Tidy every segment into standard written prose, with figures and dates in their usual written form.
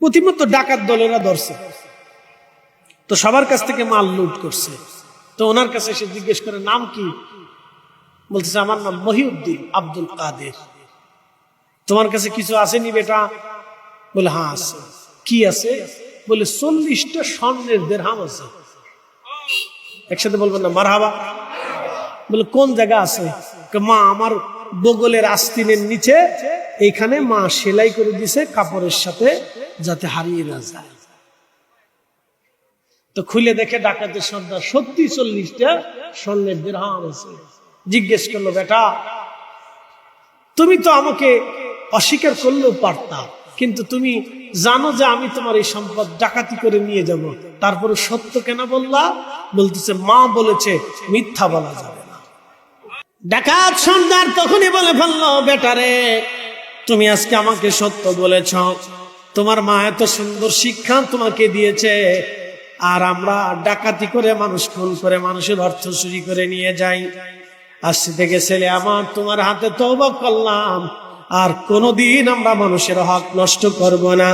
প্রতিমতো ডাকাত দলেরা ধরছে, তো সবার কাছ থেকে মাল লুট করছে। তো ওনার কাছে এসে জিজ্ঞেস করে নাম কি? বলতেছে আমার নাম মহিউদ্দিন আব্দুল কাদের। তোমার কাছে কিছু আসেনি বেটা? বলে হ্যাঁ আছে। কি আছে? বলে 40টা স্বর্ণের দিরহাম আছে। একসাথে বলবেন না মারহাবা? বলে কোন জায়গা আছে? মা আমার বগলের আস্তিনের নিচে এইখানে মা সেলাই করে দিছে কাপড়ের সাথে, যাতে হারিয়ে না যায়। তো খুলে দেখে ডাকাতের সর্দার সত্যি 40টা স্বর্ণের দিরহাম আছে। জিজ্ঞেস করলো বেটা তুমি তো আমাকে অস্বীকার করলেও পারতা, কিন্তু তুমি জানো যে আমি তোমার এই সম্পদ ডাকাতি করে নিয়ে যাব, তারপরে সত্য কেন বললা? বলতেছে মা বলেছে মিথ্যা বলা যাবে না। ডাকাত সর্দার তখনই বলে ফেললো বেটারে তুমি আজকে আমাকে সত্য বলেছ, তোমার মা এত সুন্দর শিক্ষা তোমাকে দিয়েছে, আর আমরা ডাকাতি করে মানুষ খুন করে মানুষের অর্থ চুরি করে নিয়ে যাই। আজকে থেকে ছেলে আমার তোমার হাতে তওবা করলাম, আর কোনদিন আমরা মানুষের হক নষ্ট করব না,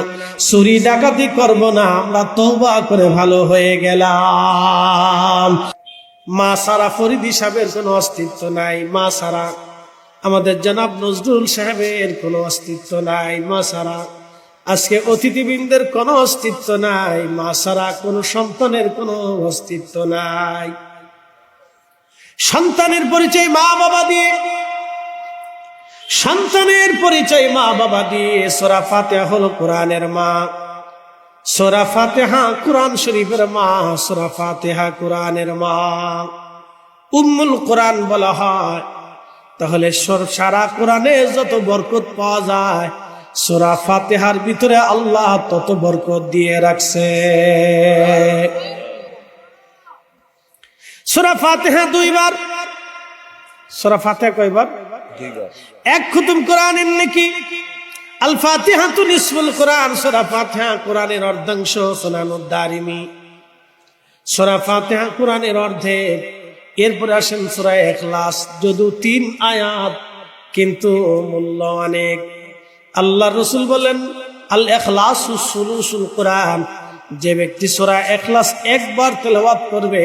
চুরি ডাকাতি করব না, আমরা তওবা করে ভালো হয়ে গেলাম। মা সারা ফরিদি সাহেবের কোনো অস্তিত্ব নাই, মা সারা আমাদের জনাব নজরুল সাহেবের কোনো অস্তিত্ব নাই, মা সারা আজকে অতিথিবৃন্দের কোনো অস্তিত্ব নাই, মা সারা কোনো সন্তানের কোনো অস্তিত্ব নাই। সন্তানের পরিচয় মা বাবা দিয়ে, সন্তানের পরিচয় মা বাবা দিয়ে। সূরা ফাতিহা হলো কোরআনের মা, সূরা ফাতিহা কোরআন শরীফের মা, সূরা ফাতিহা কোরআনের মা, উম্মুল কোরআন বলা হয়। তাহলে সারা কোরআনে যত বরকত পাওয়া যায়, সূরা ফাতিহার ভিতরে আল্লাহ তত বরকত দিয়ে রাখছে। সূরা ফাতিহা 2 বার, সূরা ফাতিহা কয়বার? 2 বার। এক খতম কোরআনের নেকি। আল ফাতিহাতু নিসফুল কোরআন, সূরা ফাতিহা কোরআনের অর্ধাংশ। সুনানুদ দারিমি সূরা ফাতিহা কোরআনের অর্ধেক। এরপরে আসেন সূরা ইখলাস, যদিও 3 আয়াত কিন্তু মূল্য অনেক। আল্লাহ রাসূল বলেন আল ইখলাসু সুলুসুল কোরআন, যে ব্যক্তি সূরা ইখলাস একবার তেলাওয়াত করবে,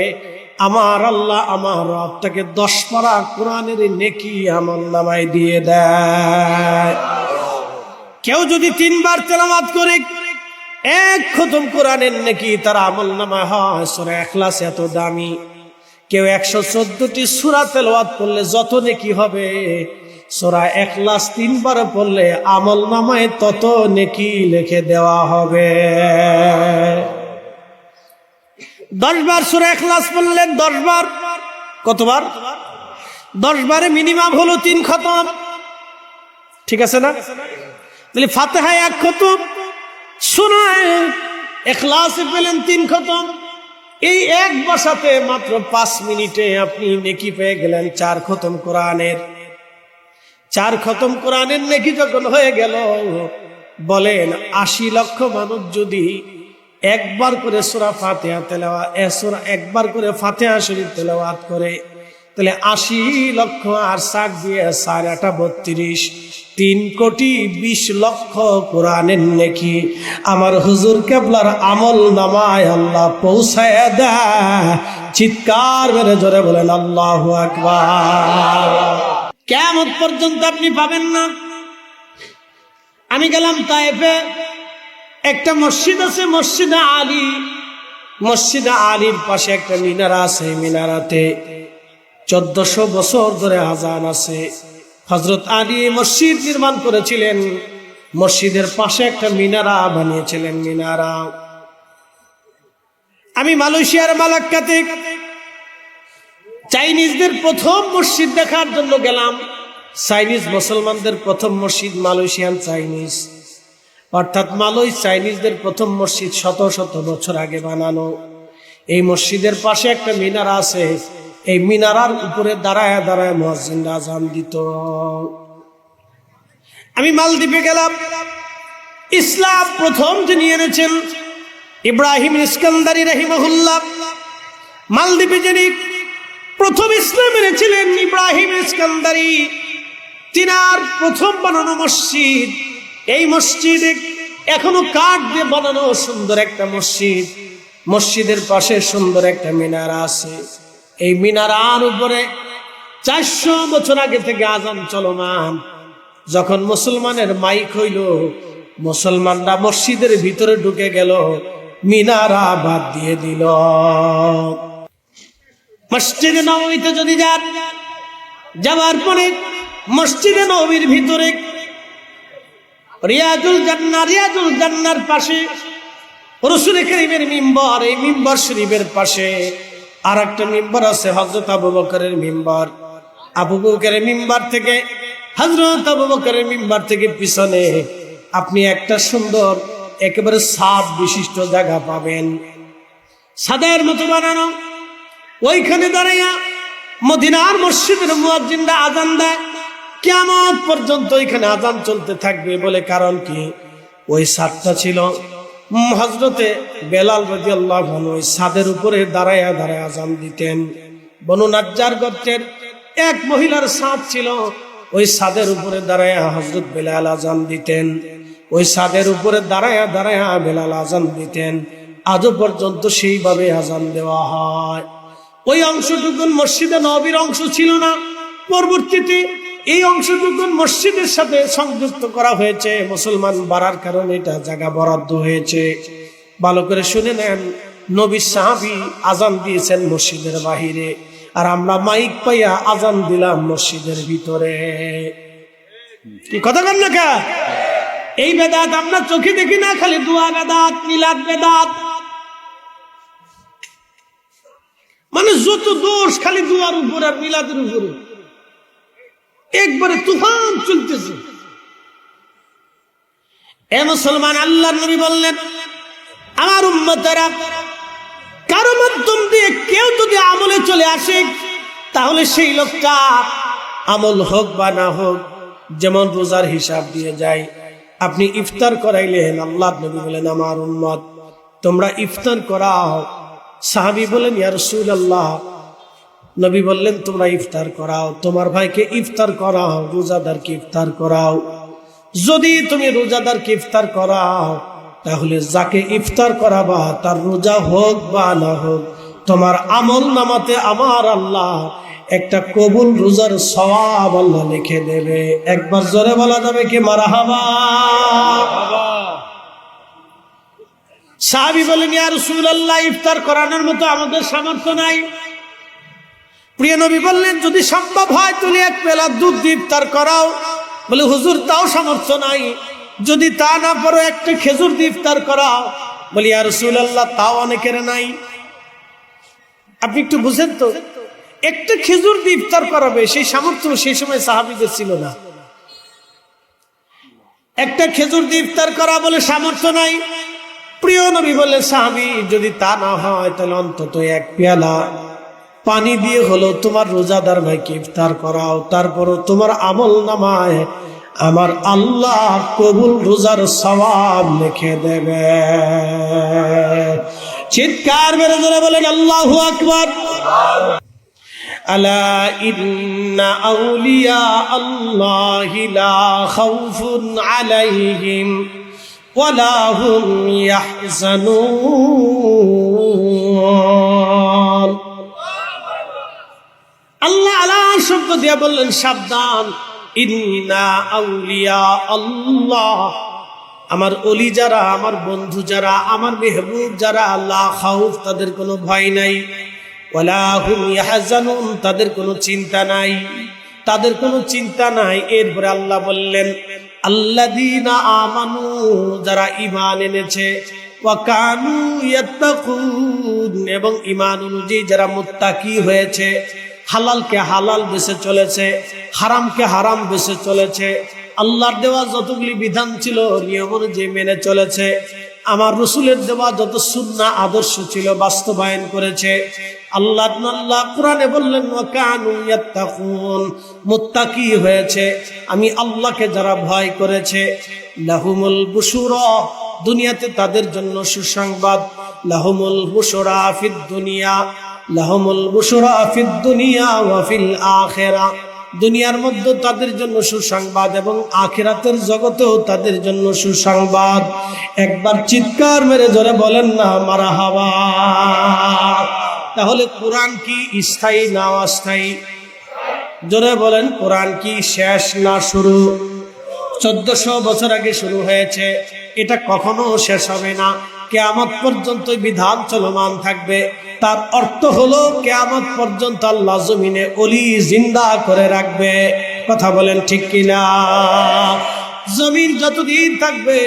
আমার আল্লাহ আমার রব তাকে 10 পারা কোরআনের নেকি আমলনামায় দিয়ে দেয়। কেউ যদি 3 বার তেলাওয়াত করে এক খতম কোরআনের নেকি তার আমলনামায় হয়। সূরা ইখলাস এত দামি, কেউ 114টি সূরা তেলাওয়াত করলে যত নেকি হবে, সূরা ইখলাস 3 বার পড়লে আমলনামায় তত নেকি লিখে দেওয়া হবে। 10 বার সূরা ইখলাস পড়লেন, 10 বার কতবার? 10 বারে মিনিমাম হলো 3 খতম, ঠিক আছে না? তাহলে ফাতিহা 1 খতম, সূরা ইখলাসে পেলেন 3 খতম। এই এক বসাতে মাত্র 5 মিনিটে আপনি নেকি পেয়ে গেলেন 4 খতম কোরআনের। 4 খতম কোরআনের নেকি যখন হয়ে গেল, বলেন 80 লক্ষ মানুষ যদি একবার করে সূরা ফাতিহা তেলাওয়াত, একবার করে ফাতিহা শরীফ তেলাওয়াত করে, তাহলে 80 লক্ষ আর 60 দিয়ে 8 32, 3 কোটি 20 লক্ষ কোরআনের নেকি আমার হুজুর কেবলার আমল নামায় আল্লাহ পৌঁছায় দেয়। চিৎকার মেরে জোরে বলেন আল্লাহু আকবার। কিয়ামত পর্যন্ত আপনি পাবেন না। আমি গেলাম তায়েফে, একটা মসজিদ আছে মসজিদে আলী। মসজিদে আলীর পাশে একটা মিনারা আছে, মিনারাতে 1400 বছর ধরে আযান আছে। হযরত আলী মসজিদ নির্মাণ করেছিলেন, মসজিদের পাশে একটা মিনারা বানিয়েছিলেন, মিনারা। আমি মালয়েশিয়ার মালাক্কাতে চাইনিজদের প্রথম মসজিদ দেখার জন্য গেলাম। চাইনিজ মুসলমানদের প্রথম মসজিদ মালয়েশিয়ান চাইনিজ, অর্থাৎ মালয় চাইনিজদের প্রথম মসজিদ শত বছর আগে বানানো। এই মসজিদের পাশে একটা মিনারা আছে, এই মিনারার উপরে দাঁড়ায় দাঁড়ায় মুয়াজ্জিনরা আযান দিত। আমি মালদ্বীপে গেলাম। ইসলাম প্রথম যিনি এনেছেন ইব্রাহিম ইস্কান্দারি রাহিমাহুল্লাহ। মালদ্বীপে যিনি প্রথম ইসলাম এনেছিলেন ইব্রাহিম ইস্কান্দারি, তিনার প্রথম বানানো মসজিদ। এই মসজিদে এখনো কাঠ দিয়ে বানানো সুন্দর একটা মসজিদ, মসজিদের পাশে সুন্দর একটা মিনারা আছে। এই মিনারার উপরে 400 বছর আগে থেকে আজান চলমান। যখন মুসলমানের মাইক হইল, মুসলমানরা মসজিদের ভিতরে ঢুকে গেল, মিনারা বাদ দিয়ে দিল। মসজিদে নববীতে যদি যান, যাওয়ার পরে মসজিদে নববীর ভিতরে রিয়াজুল জান্নার পাশে রাসূল কারীমের মিম্বর, এই মিম্বর শরীফের পাশে আর একটা মিম্বর আছে, হযরত আবু বকরের মিম্বর। আবু বকরের মিম্বর থেকে, হযরত আবু বকরের মিম্বর থেকে পিছনে আপনি একটা সুন্দর একেবারে ছাদ বিশিষ্ট জায়গা পাবেন, ছাদের মতো বানানো। ওইখানে দাঁড়াইয়া মদিনার মসজিদের মুয়াজ্জিনরা আজান দেয়, কিয়ামত পর্যন্ত এখানে আজান চলতে থাকবে বলে। কারণ কি? ওই ছাদটা ছিল হযরতে বেলাল রাদিয়াল্লাহু আনহু ওই ছাদের উপরে দাঁড়ায়া দাঁড়ায়া আজান দিতেন। বনু নাজ্জার গোত্রের এক মহিলার ছাদ ছিল, ওই ছাদের উপরে দাঁড়ায়া হযরত বেলাল আজান দিতেন। ওই ছাদের উপরে দাঁড়ায়া দাঁড়ায়া বেলাল আজান দিতেন। আজও পর্যন্ত সেইভাবে আজান দেওয়া হয়। ওই অংশটুকু মসজিদে নববীর অংশ ছিল না, পরবর্তীতে এই অংশটুকু মসজিদের সাথে সংযুক্ত করা হয়েছে। মুসলমান বাড়ার কারণে এটা জায়গা বরাদ্দ হয়েছে। ভালো করে শুনে নেন, নবী সাহাবী আজান দিয়েছেন মসজিদের বাহিরে, আর আমরা মাইক পাইয়া আজান দিলাম মসজিদের ভিতরে। কি কথা বল না? এই বেদাত আমরা চোখে দেখি না, খালি দুয়া বেদাত, মিলাদ বেদাত, মানে যত দোষ খালি দুয়ার উপর আর মিলাদের উপরে, একবারে তুফান চলতেছে। এ মুসলমান, আল্লাহর নবী বললেন, আমার উম্মতেরা কারো মাধ্যম দিয়ে কেউ যদি আমলে চলে আসে, তাহলে সেই লোকটা আমল হোক বা না হোক, যেমন রোজার হিসাব দিয়ে যায়। আপনি ইফতার করাইলেন, আল্লাহর নবী বলেন, আমার উম্মত তোমরা ইফতার করাও। সাহাবী বলেন, ইয়া রাসূলুল্লাহ, নবী বললেন তোমরা ইফতার করাও, তোমার ভাইকে ইফতার করাও, রোজাদারকে ইফতার করাও। যদি তুমি রোজাদারকে ইফতার করাও, তাহলে যাকে ইফতার করাবা তার রোজা হোক বা না হোক, তোমার আমল নামাতে আমার আল্লাহ একটা কবুল রোজার সওয়াব আল্লাহ লিখে দেবে। একবার জোরে বলা যাবে কি মারহাবা? সাহাবী বলেন, ইয়া রাসূলুল্লাহ, ইফতার করানোর মতো আমাদের সামর্থ্য নাই। প্রিয় নবী বললেন, যদি সম্ভব হয় তুমি এক পেলা দুধ দিয়ে ইফতার করাও। বলে, হুজুর তাও সামর্থ্য নাই। যদি তা না পারো একটা খেজুর দিয়ে ইফতার করাও। বলি, ইয়া রাসূলুল্লাহ, তাও অনেকের নাই। আপনি একটু বুঝেন তো, একটা খেজুর দিয়ে ইফতার করাবে সেই সামর্থ্য সেই সময় সাহাবীদের ছিল না। একটা খেজুর দিয়ে ইফতার করা বলে সামর্থ্য নাই। প্রিয় নবী বললেন, সাহাবী, যদি তা না হয় তাহলে অন্তত এক পেয়ালা পানি দিয়ে হলো তোমার রোজাদার ভাইকে ইফতার করাও। তারপরও তোমার আমল নামায় আমার আল্লাহ কবুল রোজার সওয়াব লিখে দেবে। চিৎকার মেরে জোরে বলেন আল্লাহু আকবার। আলা ইন্না আউলিয়া আল্লাহি লা খাউফুন আলাইহিম ওয়ালা হুম ইয়াহজানুন। আল্লাহ আলা শব্দ দিয়া বললেন, সাবধান, ইন্না আউলিয়া আল্লাহ, আমার ওলি যারা, আমার বন্ধু যারা, আমার মেহবুব যারা, লা খাউফ, তাদের কোনো ভয় নাই, ওয়ালা হুম ইয়াহজানুন, তাদের কোনো চিন্তা নাই, তাদের কোনো চিন্তা নাই। এরপরে আল্লাহ বললেন, আল্লাযীনা আমানু, যারা ঈমান এনেছে, ওয়া কানু ইয়াত্তাকুন, এবং ঈমান অনুযায়ী যারা মুত্তাকি হয়েছে, হালালকে হালাল বেঁচে চলেছে, হারামকে হারাম বেঁচে চলেছে, আল্লাহর দেওয়া যতগুলি বিধান ছিল নিয়ম অনুযায়ী মেনে চলেছে, আমার রসুলের দেওয়া যত সুন্নাহ আদর্শ ছিল বাস্তবায়ন করেছে। আল্লাহ কোরআনে বললেন, ওয়া কানু ইয়াত্তাকুন, মুত্তাকি হয়েছে, আমি আল্লাহকে যারা ভয় করেছে, লাহুমুল বুশুরা, দুনিয়াতে তাদের জন্য সুসংবাদ, লাহুমুল বুশুরা ফিদ দুনিয়া, লাহুমুল বুশুরা ফিদ দুনিয়া ওয়া ফিল আখিরা, দুনিয়ার মধ্যে তাদের জন্য সুসংবাদ এবং আখিরাতের জগতেও তাদের জন্য সুসংবাদ। একবার চিৎকার মেরে জোরে বলেন না মারহাবা। তাহলে কোরআন কি স্থায়ী না অস্থায়ী? জোরে বলেন, কোরআন কি শেষ না শুরু? 1400 বছর আগে শুরু হয়েছে, এটা কখনো শেষ হবে না। কিয়ামত পর্যন্ত বিধান চলমান থাকবে। তার অর্থ হলো কিয়ামত পর্যন্ত আল্লাহ জমিনে ওলি জিন্দা করে রাখবে। কথা বলেন ঠিক কিনা? জমিন যতদিন থাকবে,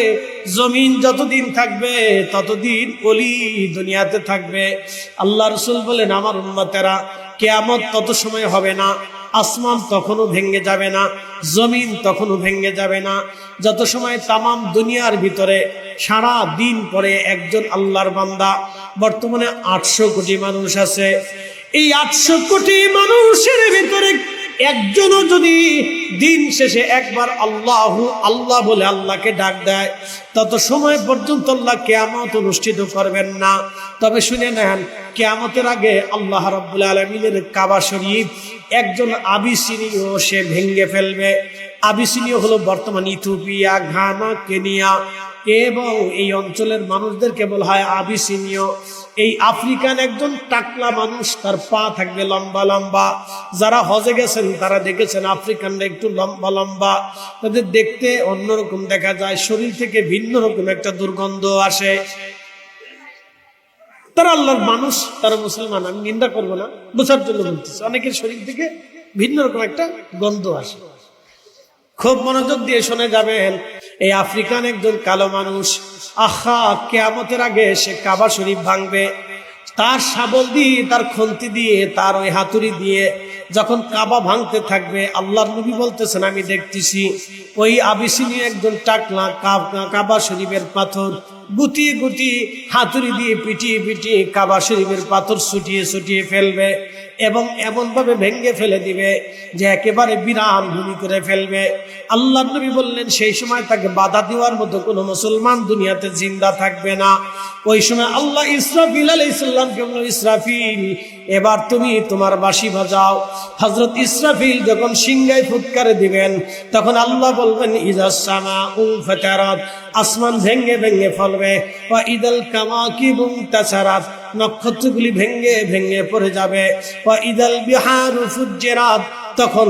জমিন যতদিন থাকবে ততদিন ওলি দুনিয়াতে থাকবে। আল্লাহ রাসূল বলেন, আমার উম্মতেরা কিয়ামত তত সময় হবে না, আসমান তখনও ভেঙে যাবে না, জমিন তখনও ভেঙে যাবে না, যত সময় তামাম দুনিয়ার ভিতরে সারা দিন পরে একজন আল্লাহর বান্দা। বর্তমানে 800 কোটি মানুষ আছে। এই 800 কোটি মানুষের ভিতরে একজনও যদি দিন শেষে একবার আল্লাহু আল্লাহ বলে আল্লাহকে ডাক দেয়, তত সময় পর্যন্ত আল্লাহ কিয়ামত অনুষ্ঠিত করবেন না। তবে শুনে নেন, কিয়ামতের আগে আল্লাহ রাব্বুল আলামিনের কাবা শরীফ একজন আবিসিনীয় সে ভেঙে ফেলবে। আবিসিনীয় হলো বর্তমান ইথিওপিয়া, ঘানা, কেনিয়া এবং এই অঞ্চলের মানুষদেরকে বলা হয় আবিসিনীয়। এই আফ্রিকান একজন টাকলা মানুষ, তার পা থাকবে লম্বা লম্বা। যারা হজে গেছেন তারা দেখেছেন আফ্রিকানরা একটু লম্বা লম্বা, তাদের দেখতে অন্যরকম দেখা যায়, শরীর থেকে ভিন্ন রকম একটা দুর্গন্ধ আসে। তারা আল্লাহর মানুষ, তারা মুসলমান, আমি নিন্দা করবো না, বোঝার জন্য বলতেছি। অনেকের শরীর থেকে ভিন্ন রকম একটা গন্ধ আসে। খুব মনোযোগ দিয়ে শুনে যাবেন, এই আফ্রিকান একজন কালো মানুষ, আহা কিয়ামতের আগে সে কাবা শরীফ ভাঙবে। তার শাবল দিয়ে, তার খন্তি দিয়ে, তার ওই হাতুড়ি দিয়ে যখন কাবা ভাঙতে থাকবে, আল্লাহর নবী বলতেছেন আমি দেখতেছি ওই আবিসিনীয় একজন টাকলা কাবা শরীফের পাথর গুটি গুটি হাতুড়ি দিয়ে পিটিয়ে পিটিয়ে কাবা শরীফের পাথর ছুটিয়ে ছুটিয়ে ফেলবে এবং এমন ভাবে ভেঙে ফেলে দিবে যে একেবারে বিরান ভূমি করে ফেলবে। আল্লাহর নবী বললেন সেই সময় তাকে বাধা দেওয়ার মতো কোনো মুসলমান দুনিয়াতে জিন্দা থাকবে না। ওই সময় আল্লাহ ইসরাফিল আলাইহিস সালামকে বলল, ইসরাফিল এবার তুমি তোমার বাঁশি বাজাও। হযরত ইসরাফিল যখন সিংহায় ফুৎকারে দিবেন, তখন আল্লাহ বলবেন ইযাস সামাউ ফাতারাত, আসমান ভেঙে ভেঙে ফেলবে। ওয়া ইদাল কাওয়াকিবু তাসারাত, নক্ষত্রগুলি ভেঙে ভেঙে পড়ে যাবে। ওয়া ইদাল বিহারু ফুজ্জিরাত, তখন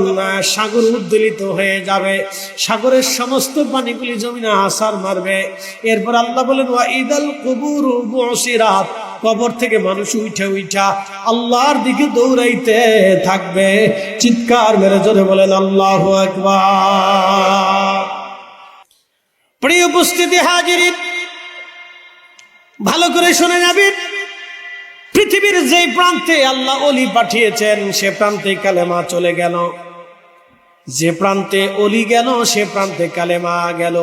সাগর উদ্দোলিত হয়ে যাবে, সাগরের সমস্ত পানিগুলি জমিনে আছাড় মারবে। এরপর আল্লাহ বলেন ওয়া ইদাল কুবুরু বুসিরাত, কবর থেকে মানুষ উঠা উঠা আল্লাহর দিকে দৌড়াইতে থাকবে। চিৎকার মেরে জোরে বলেন আল্লাহু আকবার। প্রিয় উপস্থিতি হাজিরিন, ভালো করে শুনে যাবেন। পৃথিবীর যে প্রান্তে আল্লাহ ওলি পাঠিয়েছেন সে প্রান্তে কালেমা চলে গেল, যে প্রান্তে ওলি গেল সে প্রান্তে কালেমা গেল,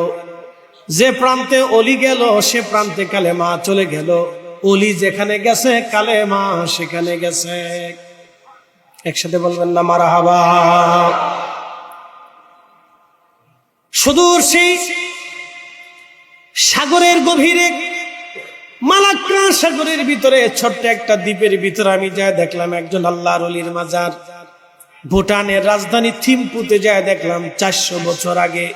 যে প্রান্তে ওলি গেল সে প্রান্তে কালেমা চলে গেল। ওলি যেখানে গেছে কালেমা সেখানে গেছে। একসাথে বলবেন না মারহাবা। সুদূর সেই সাগরের গভীরে, মালাক্কা সাগরের ভিতরে ছোট্ট একটা দ্বীপের ভিতরে আমি যায় দেখলাম একজন আল্লাহর ওলির মাজার। ভুটানের রাজধানী থিম্পুতে যায় দেখলাম 400 বছর আগে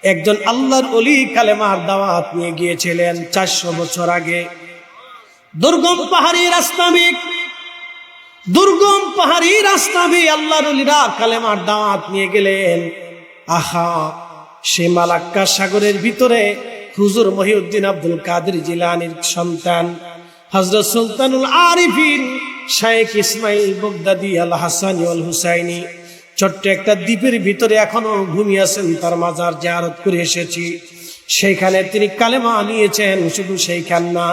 একজন আল্লাহর ওলি কালেমার দাওয়াত নিয়ে গিয়েছিলেন। 400 বছর আগে দুর্গম পাহাড়ি রাস্তা দিয়ে, দুর্গম পাহাড়ি রাস্তা দিয়ে আল্লাহর ওলিরা কালেমার দাওয়াত নিয়ে গেলেন। আহা, সে মালাক্কা সাগরের ভিতরে হুজুর মহিউদ্দিন আব্দুল কাদের জিলানীর সন্তান হযরত সুলতানুল আরিফিন শাইখ ইসমাইল বগদাদি আল হাসানি আল হুসাইনি ছোট্ট একটা দ্বীপের ভিতরে এখনো ঘুমিয়ে আছেন, তার মাজার জিয়ারত করে এসেছি। সেইখানে তিনি কালেমা নিয়েছেন। শুধু সেইখান না,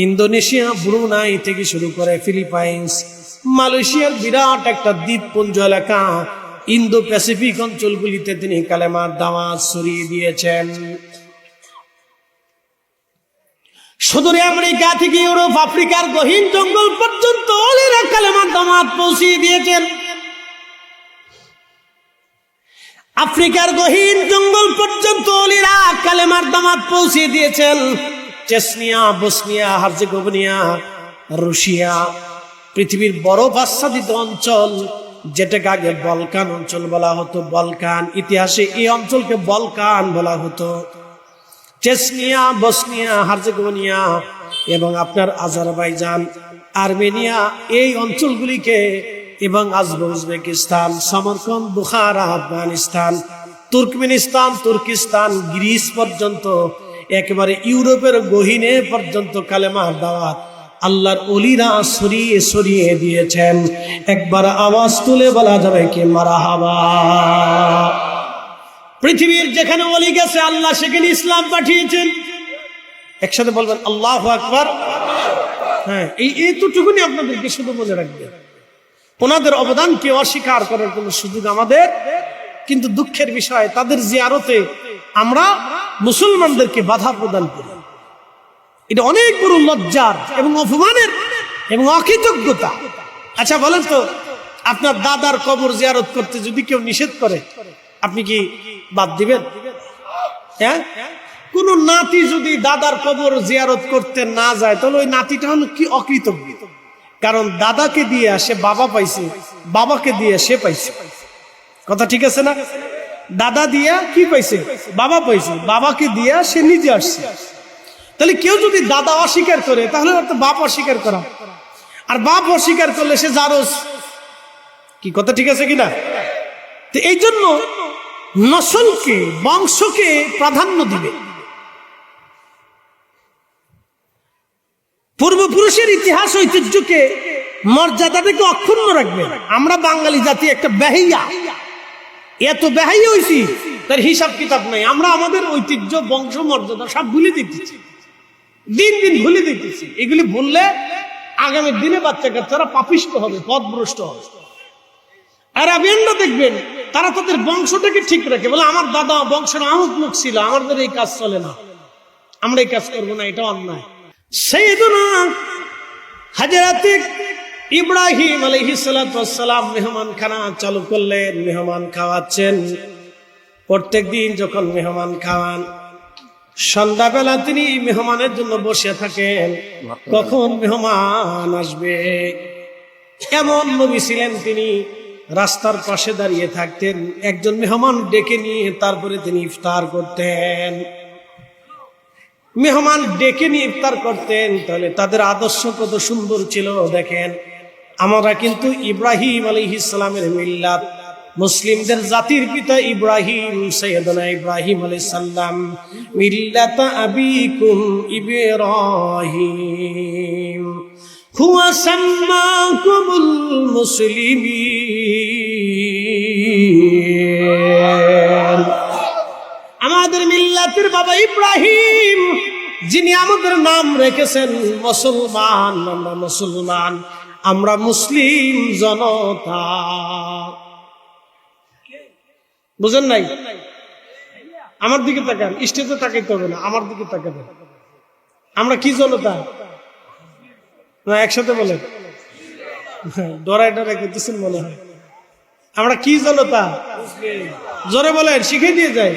ইন্দোনেশিয়া, ব্রুনাই থেকে শুরু করে ফিলিপাইন্স, মালয়েশিয়ার বিরাট একটা দ্বীপপুঞ্জ এলাকা, ইন্দো প্যাসিফিক অঞ্চলগুলিতে তিনি কালেমার দাওয়াত ছড়িয়ে দিয়েছেন। সুদূরে আমেরিকা থেকে ইউরোপ, আফ্রিকার গহীন জঙ্গল পর্যন্ত ওলিরা কালেমার দাওয়াত পৌঁছে দিয়েছেন। আফ্রিকার গহীন জঙ্গল পর্যন্ত ওলিরা কালেমার দাওয়াত পৌঁছে দিয়েছেন। চেচনিয়া, বসনিয়া, হার্জেগোভিনা, রাশিয়া, পৃথিবীর বরফ আচ্ছাদিত অঞ্চল, যেটাকে আগে বলকান অঞ্চল বলা হতো, বলকান, ইতিহাসে এই অঞ্চলকে বলকান বলা হতো। চেচনিয়া, বসনিয়া, হার্জেগোভিনা এবং আপনার আজারবাইজান, আর্মেনিয়া, এই অঞ্চলগুলিকে, এবং Uzbekistan, সমরকন্দ, Bukhara, Afghanistan, Turkmenistan, Turkestan, Greece পর্যন্ত, একেবারে ইউরোপের গহীনে পর্যন্ত কালেমার দাওয়াত আল্লাহর ওলিরা সরিয়ে সরিয়ে দিয়েছেন। একবার আওয়াজ তুলে বলা যাবে কি মারহাবা। পৃথিবীর যেখানে ওলি গেছে আল্লাহ সেখানে ইসলাম পাঠিয়েছেন। একসাথে বলবেন আল্লাহু আকবার। হ্যাঁ, এইটুকুনি আপনাদেরকে শুধু মনে রাখবেন। ওনাদের অবদানকে অস্বীকার করার কোনো সুযোগ আমাদের, কিন্তু দুঃখের বিষয় তাদের জিয়ারতে আমরা মুসলমানদেরকে বাধা প্রদান করি। এটা অনেক বড় লজ্জার এবং অপমানের এবং অকৃতজ্ঞতা। আচ্ছা বলেন তো, আপনার দাদার কবর জিয়ারত করতে যদি কেউ নিষেধ করে আপনি কি বাদ দিবেন? হ্যাঁ, কোন নাতি যদি দাদার কবর জিয়ারত করতে না যায় তাহলে ওই নাতিটা হলো কি অকৃতজ্ঞ। কারণ দাদাকে দিয়ে সে বাবা পাইছে, বাবাকে দিয়ে সে পাইছে। কথা ঠিক আছে না? দাদা দিয়া কি পাইছে? বাবা পাইছে, বাবাকে দিয়া সে নিজে আসছে। তাহলে কেউ যদি দাদা অস্বীকার করে তাহলে তো বাপ অস্বীকার করা, আর বাপ অস্বীকার করলে সে জারজ। কি কথা ঠিক আছে কিনা? তো এই জন্য নসলকে, বংশকে প্রাধান্য দিবে, পূর্বপুরুষের ইতিহাস ঐতিহ্যকে, মর্যাদাটাকে অক্ষুণ্ণ রাখবে। আমরা বাঙালি জাতি একটা বেহাইয়া, এত বেহাইয়া হয়েছি তার হিসাব কিতাব নাই। আমরা আমাদের ঐতিহ্য, বংশ, মর্যাদা সব ভুলে দিতেছি, দিন দিন ভুলে দিতেছি। এগুলি বললে আগামী দিনে বাচ্চা কাচ্চারা পাপিষ্ট হবে, পথভ্রষ্ট হবে। আরবিয়ানরা দেখবেন তারা তাদের বংশটাকে ঠিক রাখে, বলে আমার দাদা বংশের আমুক লোক ছিল, আমাদের এই কাজ চলে না, আমরা এই কাজ করবো না, এটা অন্যায়। সাইয়েদুনা হযরত ইব্রাহিম আলাইহিস সালাতু ওয়াস সালাম মেহমানখানা চালু করলেন, মেহমান খাওয়াচ্ছেন। প্রত্যেকদিন যখন মেহমান খাওয়ান, সন্ধ্যাবেলা তিনি মেহমানের জন্য বসে থাকেন, কখন মেহমান আসবে। এমন নবী ছিলেন তিনি, রাস্তার পাশে দাঁড়িয়ে থাকতেন, একজন মেহমান ডেকে নিয়ে তারপরে তিনি ইফতার করতেন। মেহমান ডেকে নিয়ে ইফতার করতেন, তাহলে তাদের আদর্শ কত সুন্দর ছিল দেখেন। আমরা কিন্তু ইব্রাহিম আলাইহিস সালামের মিল্লাত, মুসলিমদের জাতির পিতা ইব্রাহিম, সাইয়েদনা ইব্রাহিম আলাইহিস সালাম, মিল্লাত আবিকুম ইব্রাহিম হুয়া সাম্মাকুমুল মুসলিমিন। আমাদের মিল্লাতের বাবা ইব্রাহিম, যিনি আমাদের নাম রেখেছেন মুসলমান। আমরা মুসলমান, আমরা মুসলিম জনতা। বুঝেন নাই? আমার দিকে তাকান, স্টেজে তাকাইতে হবে না, আমার দিকে তাকাবেন। আমরা কি জনতা? না একসাথে বলেন, ডরাই ডরাই করতেছেন মনে হয়। আমরা কি জনতা? জোরে বলেন, শিখে দিয়ে যায়।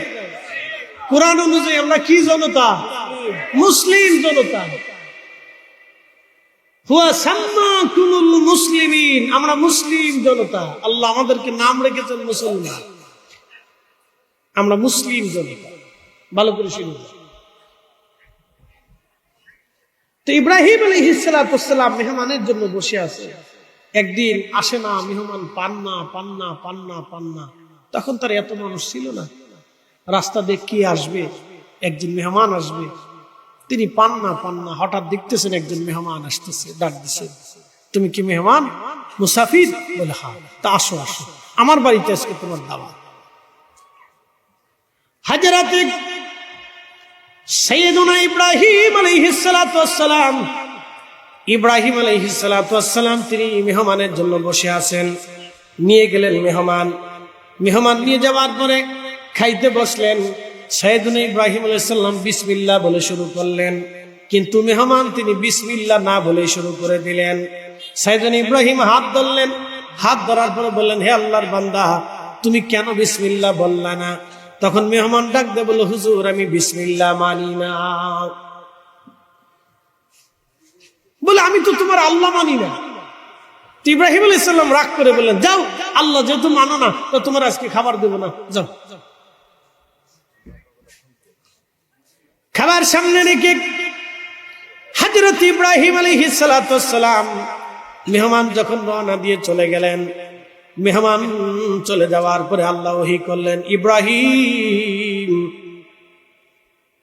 কোরআন অনুযায়ী আমরা কি জনতা? মুসলিম জনতা। হুয়া সাম্মাকুমুল মুসলিমিন, আমরা মুসলিম জনতা। আল্লাহ আমাদেরকে নাম রেখেছেন মুসলমান, আমরা মুসলিম জনতা। ভালো করে শুনুন। তো ইব্রাহিম আলাইহিস সালাতু ওয়াস সালাম মেহমানের জন্য বসে আছে। একদিন আসে না, মেহমান পান না, পান না, পান না, পান না। তখন তার এত মানুষ ছিল না, রাস্তা দেখিয়ে আসবে, একজন মেহমান আসবে, তিনি পান না, পান না। হঠাৎ দেখতেছেন একজন মেহমান আসতেছে, ডাক দিছে, তুমি কি মেহমান, মুসাফির? বলে হ্যাঁ। তা আসো আসো, আমার বাড়িতে আজকে তোমার দাওয়াত। হযরত সাইয়েদুনা ইব্রাহিম আলাইহিস সালাতু ওয়াস সালাম, ইব্রাহিম আলাইহিস সালাতু ওয়াস সালাম তিনি মেহমানের জন্য বসে আছেন। নিয়ে গেলেন মেহমান, মেহমান নিয়ে যাওয়ার পরে খাইতে বসলেন। সাইয়েদুনা ইব্রাহিম আলাইহিস সালাম বিসমিল্লাহ বলে শুরু করলেন, কিন্তু মেহমান তিনি বিসমিল্লাহ না বলে শুরু করে দিলেন। সাইয়েদুনা ইব্রাহিম হাত ধরলেন, হাত ধরার পরে বললেন, হে আল্লাহর বান্দা, তুমি কেন বিসমিল্লাহ বললা না? তখন মেহমান ডাক দিয়ে বলল, হুজুর আমি বিসমিল্লাহ মানি না। বলে আমি তো তোমার আল্লাহ মানি না। ইব্রাহিম আলাইহিস সালাম রাগ করে বললেন, যাও আল্লাহ যেহেতু মানো না, তো তোমার আজকে খাবার দেবো না, যাও। খাবার সামনে রেখে হযরত ইব্রাহিম আলাইহিস সালাতু ওয়াস সালাম মেহমান যখন রওনা দিয়ে চলে গেলেন, মেহমান চলে যাওয়ার পরে আল্লাহ ওহী করলেন, ইব্রাহিম,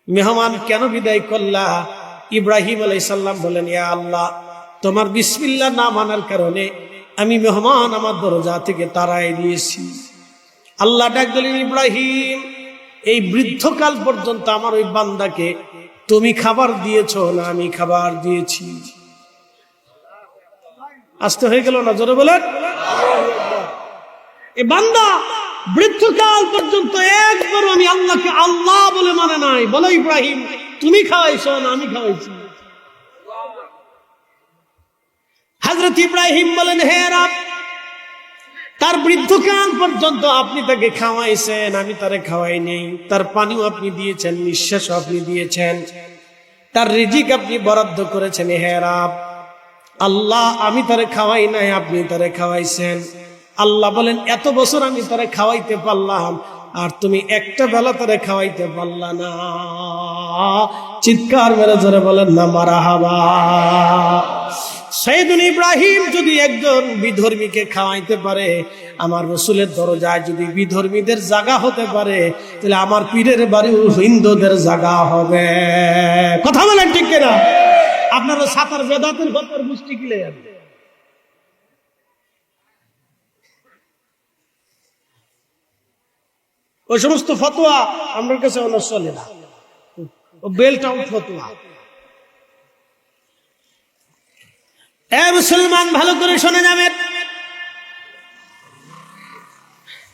মেহমান কেন বিদায় করলা? ইব্রাহিম আলাইহিস সালাম বলেন, ইয়া আল্লাহ, তোমার বিসমিল্লাহ না মানার কারণে আমি মেহমান আমার দরজা থেকে তাড়াই দিয়েছি। আল্লাহ ডাক দিলেন, ইব্রাহিম, এই বৃদ্ধকাল পর্যন্ত আমার ওই বান্দাকে তুমি খাবার দিয়েছো না আমি খাবার দিয়েছি? আসতে হয়ে গেল না? জোরে বলেন। এই বান্দা বৃদ্ধকাল পর্যন্ত একবারও আমি আল্লাহকে আল্লাহ বলে মানে নাই। বলো ইব্রাহিম, তুমি খাওয়াইছো না আমি খাওয়াইছি? হযরত ইব্রাহিম বলেন, হে রব, তার বৃদ্ধকাল পর্যন্ত আপনি তাকে খাওয়াইছেন, আমি তারে খাওয়াই নেই। তার পানিও আপনি দিয়েছেন, নিঃশ্বাসও আপনি দিয়েছেন, তার রিজিক আপনি বরাদ্দ করেছেন। হে রব আল্লাহ, আমি তারে খাওয়াই নাই, আপনি তারে খাওয়াইছেন। আল্লাহ বলেন, এত বছর আমি তারে খাওয়াইতে পারলাম, আর তুমি একটা বেলা তারে খাওয়াইতে পারলা না। চিৎকার মেরে জোরে বলেন না মারহাবা। সাইয়েদুনা ইব্রাহিম যদি একজন বিধর্মীকে খাওয়াইতে পারে, আমার রাসূলের দরজায় যদি বিধর্মীদের জায়গা হতে পারে, তাহলে আমার পীরের বাড়িও হিন্দুদের জায়গা হবে। কথা বলেন ঠিক কিনা? আপনারা সাতার বেদাতের ভেতর বুঝতে গেলে ওই সমস্ত ফতোয়া আমার কাছে অনেক চলে না, ও বেল্ট আউট ফতোয়া। এ মুসলমান, ভালো করে শুনে যাবেন।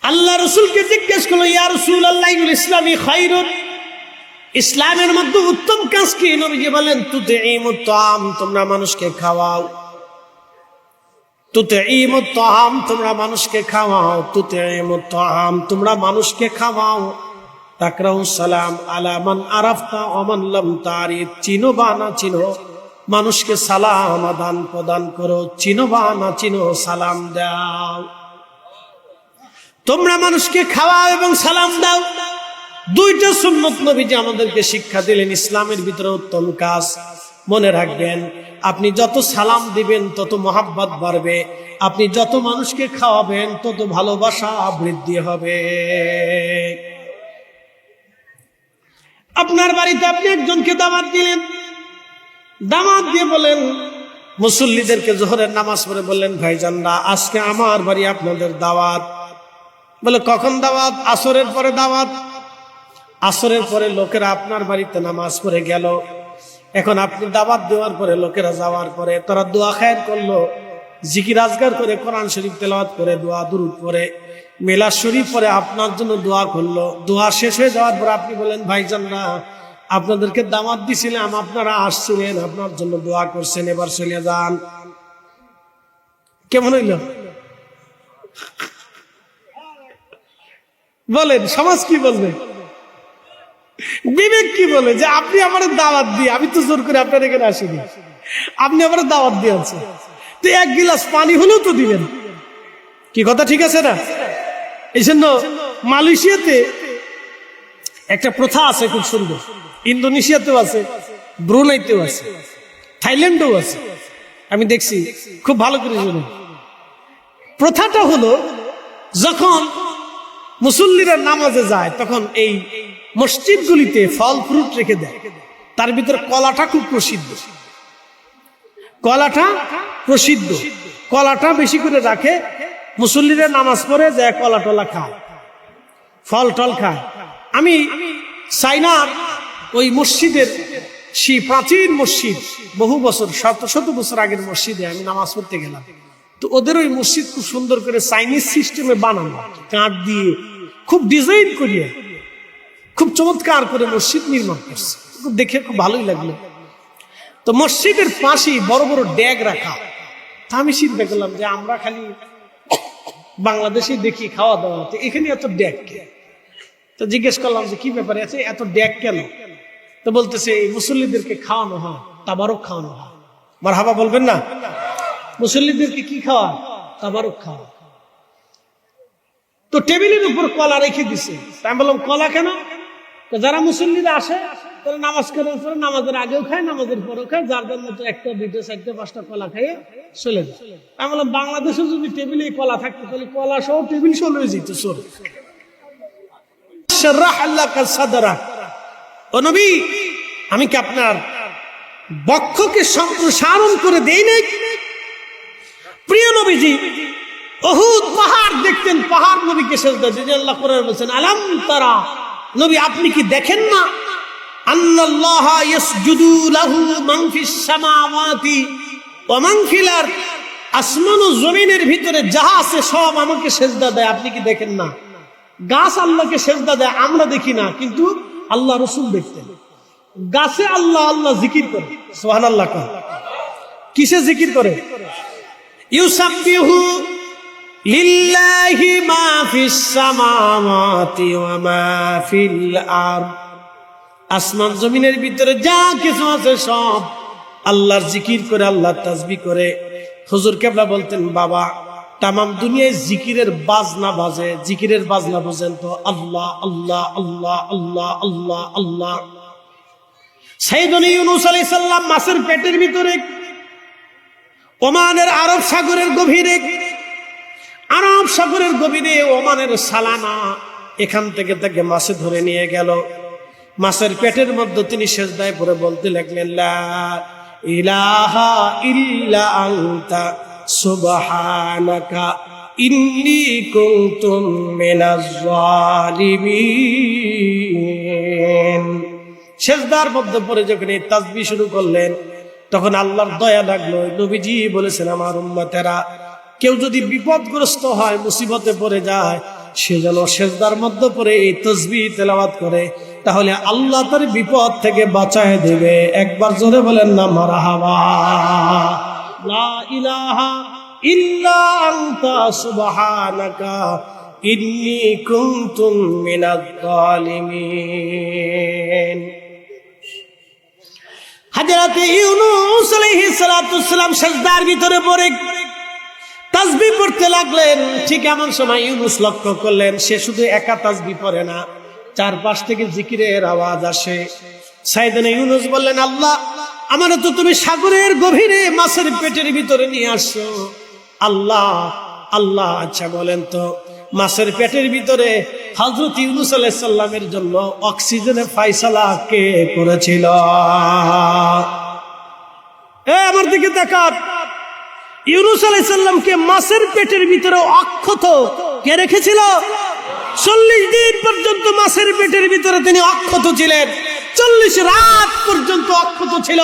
আল্লাহ রাসূলকে জিজ্ঞেস করলো, ইয়া রাসূলুল্লাহ, ইসলামী খায়রুন, ইসলামের মধ্যে উত্তম কাজ কি? নবীজি বলেন, তুতঈমুত তাআম, তোমরা মানুষকে খাওয়াও। তুতঈমুত তাআম, তোমরা মানুষকে খাওয়াও। তুতঈমুত তাআম, তোমরা মানুষকে খাওয়াও। তাকরাউস সালাম আলা মান আরাফতা ওয়া মান লাম তারিফ, চিনো বা না চিনো মানুষকে সালাম আদান প্রদান করো, চিনো বা না চিনো সালাম দাও। তোমরা মানুষকে খাওয়াও এবং সালাম দাও, দুইটা সুন্নত নবীজি আমাদেরকে শিক্ষা দিলেন। ইসলামের ভিতরে উত্তম কাজ। মনে রাখবেন, আপনি যত সালাম দিবেন তত মহাব্বত বাড়বে, আপনি যত মানুষকে খাওয়াবেন তত ভালোবাসা বৃদ্ধি হবে। আপনার বাড়িতে আপনি একজনকে দাওয়াত দিলেন, দাওয়াত দিয়ে বলেন, মুসল্লিদেরকে জোহরের নামাজ পড়ে বললেন, ভাইজানরা আজকে আমার বাড়ি আপনাদের দাওয়াত। বলে কখন দাওয়াত? আসরের পরে দাওয়াত। আসরের পরে লোকেরা আপনার বাড়িতে নামাজ পড়ে গেল, এখন আপনি দাওয়াত দেওয়ার পরে লোকেরা যাওয়ার পরে তারা দোয়া খায়ের করলো, জিকির আজগার করে, কোরআন শরীফ তেলাওয়াত করে, দোয়া দুরূদ পড়ে, মিলাদ শরীফ পরে আপনার জন্য দোয়া করলো। দোয়া শেষ হয়ে যাওয়ার পর আপনি বলেন, ভাইজানরা আপনাদেরকে দাওয়াত দিছিলাম, আপনারা আসছিলেন, আপনার জন্য দোয়া করছেন, এবার চলে যান। কেমন হইল? বলেন, সমাজ কি বলবে? বিবেক কি বলে? যে আপনি আমার দাওয়াত দিয়ে, আমি তো জোর করে আপনার এখানে আসিনি, আপনি আমার দাওয়াত দিয়ে আছেন, তো এক গিলাস পানি হলেও তো দিবেন। কি কথা ঠিক আছে না? এই জন্য মালয়েশিয়াতে একটা প্রথা আছে খুব সুন্দর, ইন্দোনেশিয়াতেও আছে, ব্রুনাইতেও আছে, থাইল্যান্ডেও আছে, আমি দেখছি। খুব ভালো করে শুনুন। প্রথাটা হলো, যখন মুসল্লিরা নামাজে যায় তখন এই মসজিদগুলিতে ফল ফ্রুট রেখে দেয়, তার ভিতরে কলাটা খুব প্রসিদ্ধ। কলাটা প্রসিদ্ধ, কলাটা বেশি করে রাখে, মুসল্লিরা নামাজ পড়ে যায়, কলা টলা খায়, ফল টল খায়। আমি চাইনার ওই মসজিদের, সেই প্রাচীন মসজিদ, বহু বছর, শত শত বছর আগের মসজিদে আমি নামাজ পড়তে গেলাম। তো ওদের ওই মসজিদ খুব সুন্দর করে চাইনিজ সিস্টেমে বানানো, কাঠ দিয়ে খুব ডিজাইন করিয়ে, খুব চমৎকার করে মসজিদ নির্মাণ করছে, দেখে খুব ভালোই লাগলো। তো মসজিদের পাশেই বড় বড় ড্যাগ রাখা। তা আমি চিন্তা করলাম যে আমরা খালি বাংলাদেশে দেখি খাওয়া দাওয়া, এখানে এত ড্যাগ কে? তো জিজ্ঞেস করলাম যে কি ব্যাপারে আছে, এত ড্যাগ কেন? তো বলতেছে এই মুসল্লিদেরকে খাওয়ানো হয়, তাবারক খাওয়ানো হয়। মারহাবা বলবেন না? মুসল্লিদেরকে কি খাওয়া? তাবারক খাওয়া। তো টেবিলের উপর কলা রেখে দিছে। আমি বললাম কলা কেন? যারা মুসল্লিরা আসে তারা নামাজ করার পরে নামাজের আগেও খায়, নামাজের পরেও খায়, যার যার মতো একটা দুইটা চারটা পাঁচটা কলা খাইয়ে চলে যায়। আমি বললাম বাংলাদেশে যদি টেবিলে কলা থাকতো তাহলে কলা সহ টেবিল সহ লয়ে যেত। ও নবী, আমি কি আপনার বক্ষকে সম্প্রসারণ করে দেই নাই? প্রিয় নবীজি উহুদ পাহাড় দেখতেন, পাহাড় নবীকে সেজদা দিতেন। আল্লাহ কোরআনে বলেছেন আলাম তারা, নবী আপনি কি দেখেন না, আল্লাহ ইয়াসজুদু লাহু মান ফিস সামাওয়াতি ওয়া মান ফিল আরদ, আসমান ও জমিনের ভিতরে যাহা আছে সব আমাকে সেজদা দেয়, আপনি কি দেখেন না? গাছ আল্লাহকে সেজদা দেয়, আমরা দেখি না, কিন্তু আল্লাহ রাসূল দেখতেন। গাছে আল্লাহ আল্লাহ জিকির করে, সুবহানাল্লাহ। কিসে জিকির করে? ইউসাব্বিহু লিল্লাহি মা ফিস সামাওয়াতি ওয়া মা ফিল আরদ, আসমান জমিনের ভিতরে যা কিছু আছে সব আল্লাহর জিকির করে, আল্লাহর তাসবিহ করে। হুজুর কেবলা বলতেন বাবা তামাম দুনিয়ায় জিকিরের বাজনা বাজে, জিকিরের বাজনা বোঝেন তো আল্লাহ আল্লাহ আল্লাহ আল্লাহ আল্লাহ আল্লাহ। সাইয়েদনা ইউনূস আলাইহিস সালাম মাছের পেটের ভিতরে ওমানের আরব সাগরের গভীরে, আরব সাগরের গভীরে ওমানের সালানা, এখান থেকে তাকে মাছে ধরে নিয়ে গেল। মাছের পেটের মধ্যে তিনি সেজদায় পড়ে বলতে লাগলেন লা ইলাহা ইল্লা আনতা সুবহানাকা ইন্নী কুনতু মিনাজ জালিমিন। সেজদার মধ্যে পড়ে যখন এই তাসবিহ শুরু করলেন তখন আল্লাহর দয়া লাগলো। নবীজি বলেছেন আমার উম্মতেরা কেউ যদি বিপদগ্রস্ত হয়, মুসিবতে পড়ে যায়, সে যেন সেজদার মধ্যে পড়ে এই তাসবিহ তেলাওয়াত করে, তাহলে আল্লাহ তার বিপদ থেকে বাঁচায় দেবে। একবার জোরে বলেন না মারহাবা। লা ইলাহা ইল্লা আনতা সুবহানাকা ইন্নী কুনতু মিনাজ জালিমিন। হযরত ইউনূস আলাইহিস সালাতু ওয়াসসালাম সিজদার ভিতরে পড়ে তাসবিহ পড়তে লাগলেন। ঠিক এমন সময় ইউনূস লক্ষ্য করলেন সে শুধু একা তাসবিহ পড়ে না, চারপাশ থেকে জিকিরের আওয়াজ আসে। সাইয়েদনা ইউনূস বললেন আল্লাহ আমারে তো তুমি সাগরের গভীরে মাছের পেটের ভিতরে নিয়ে আসছো। আল্লাহ আল্লাহ আচ্ছা বলেন তো মাছের পেটের ভিতরে হযরত ইউনূস আলাইহিস সালামের জন্য অক্সিজেনের ফয়সালা কে করেছিল? আমার দিকে তাকান। ইউনূস আলাইহিস সালামকে মাছের পেটের ভিতরে অক্ষত কে রেখেছিল? 40 দিন পর্যন্ত মাছের পেটের ভিতরে তিনি অক্ষত ছিলেন। 40 রাত পর্যন্ত অক্ষত ছিল।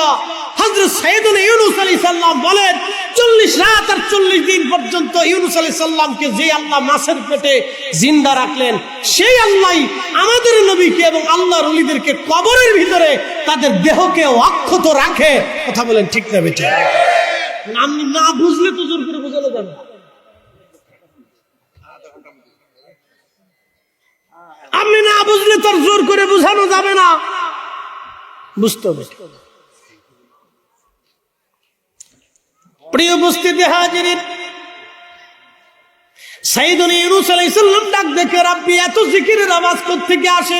হযরত সাইয়েদনা ইউনূস আলাইহিস সালাম বলেন 40 রাত আর 40 দিন পর্যন্ত ইউনূস আলাইহিস সালামকে যে আল্লাহ মাছের পেটে জিন্দা রাখলেন, সেই আল্লাহই আমাদের নবীকে এবং আল্লাহর ওলিদেরকে কবরের ভিতরে তাদের দেহকে অক্ষত রাখে। কথা বলেন ঠিক না বেটা? আপনি না বুঝলে তো জোর করে বোঝানো যাবে। আপনি না বুঝলে তোর জোর করে বোঝানো যাবে না, বুঝতে হবে। প্রিয় উপস্থিতি হাজিরিন, সাইয়েদনা ইউনূস আলাইহিস সালাম ডাক দেখে রাব্বি এত জিকিরের আওয়াজ কোত্থেকে আসে?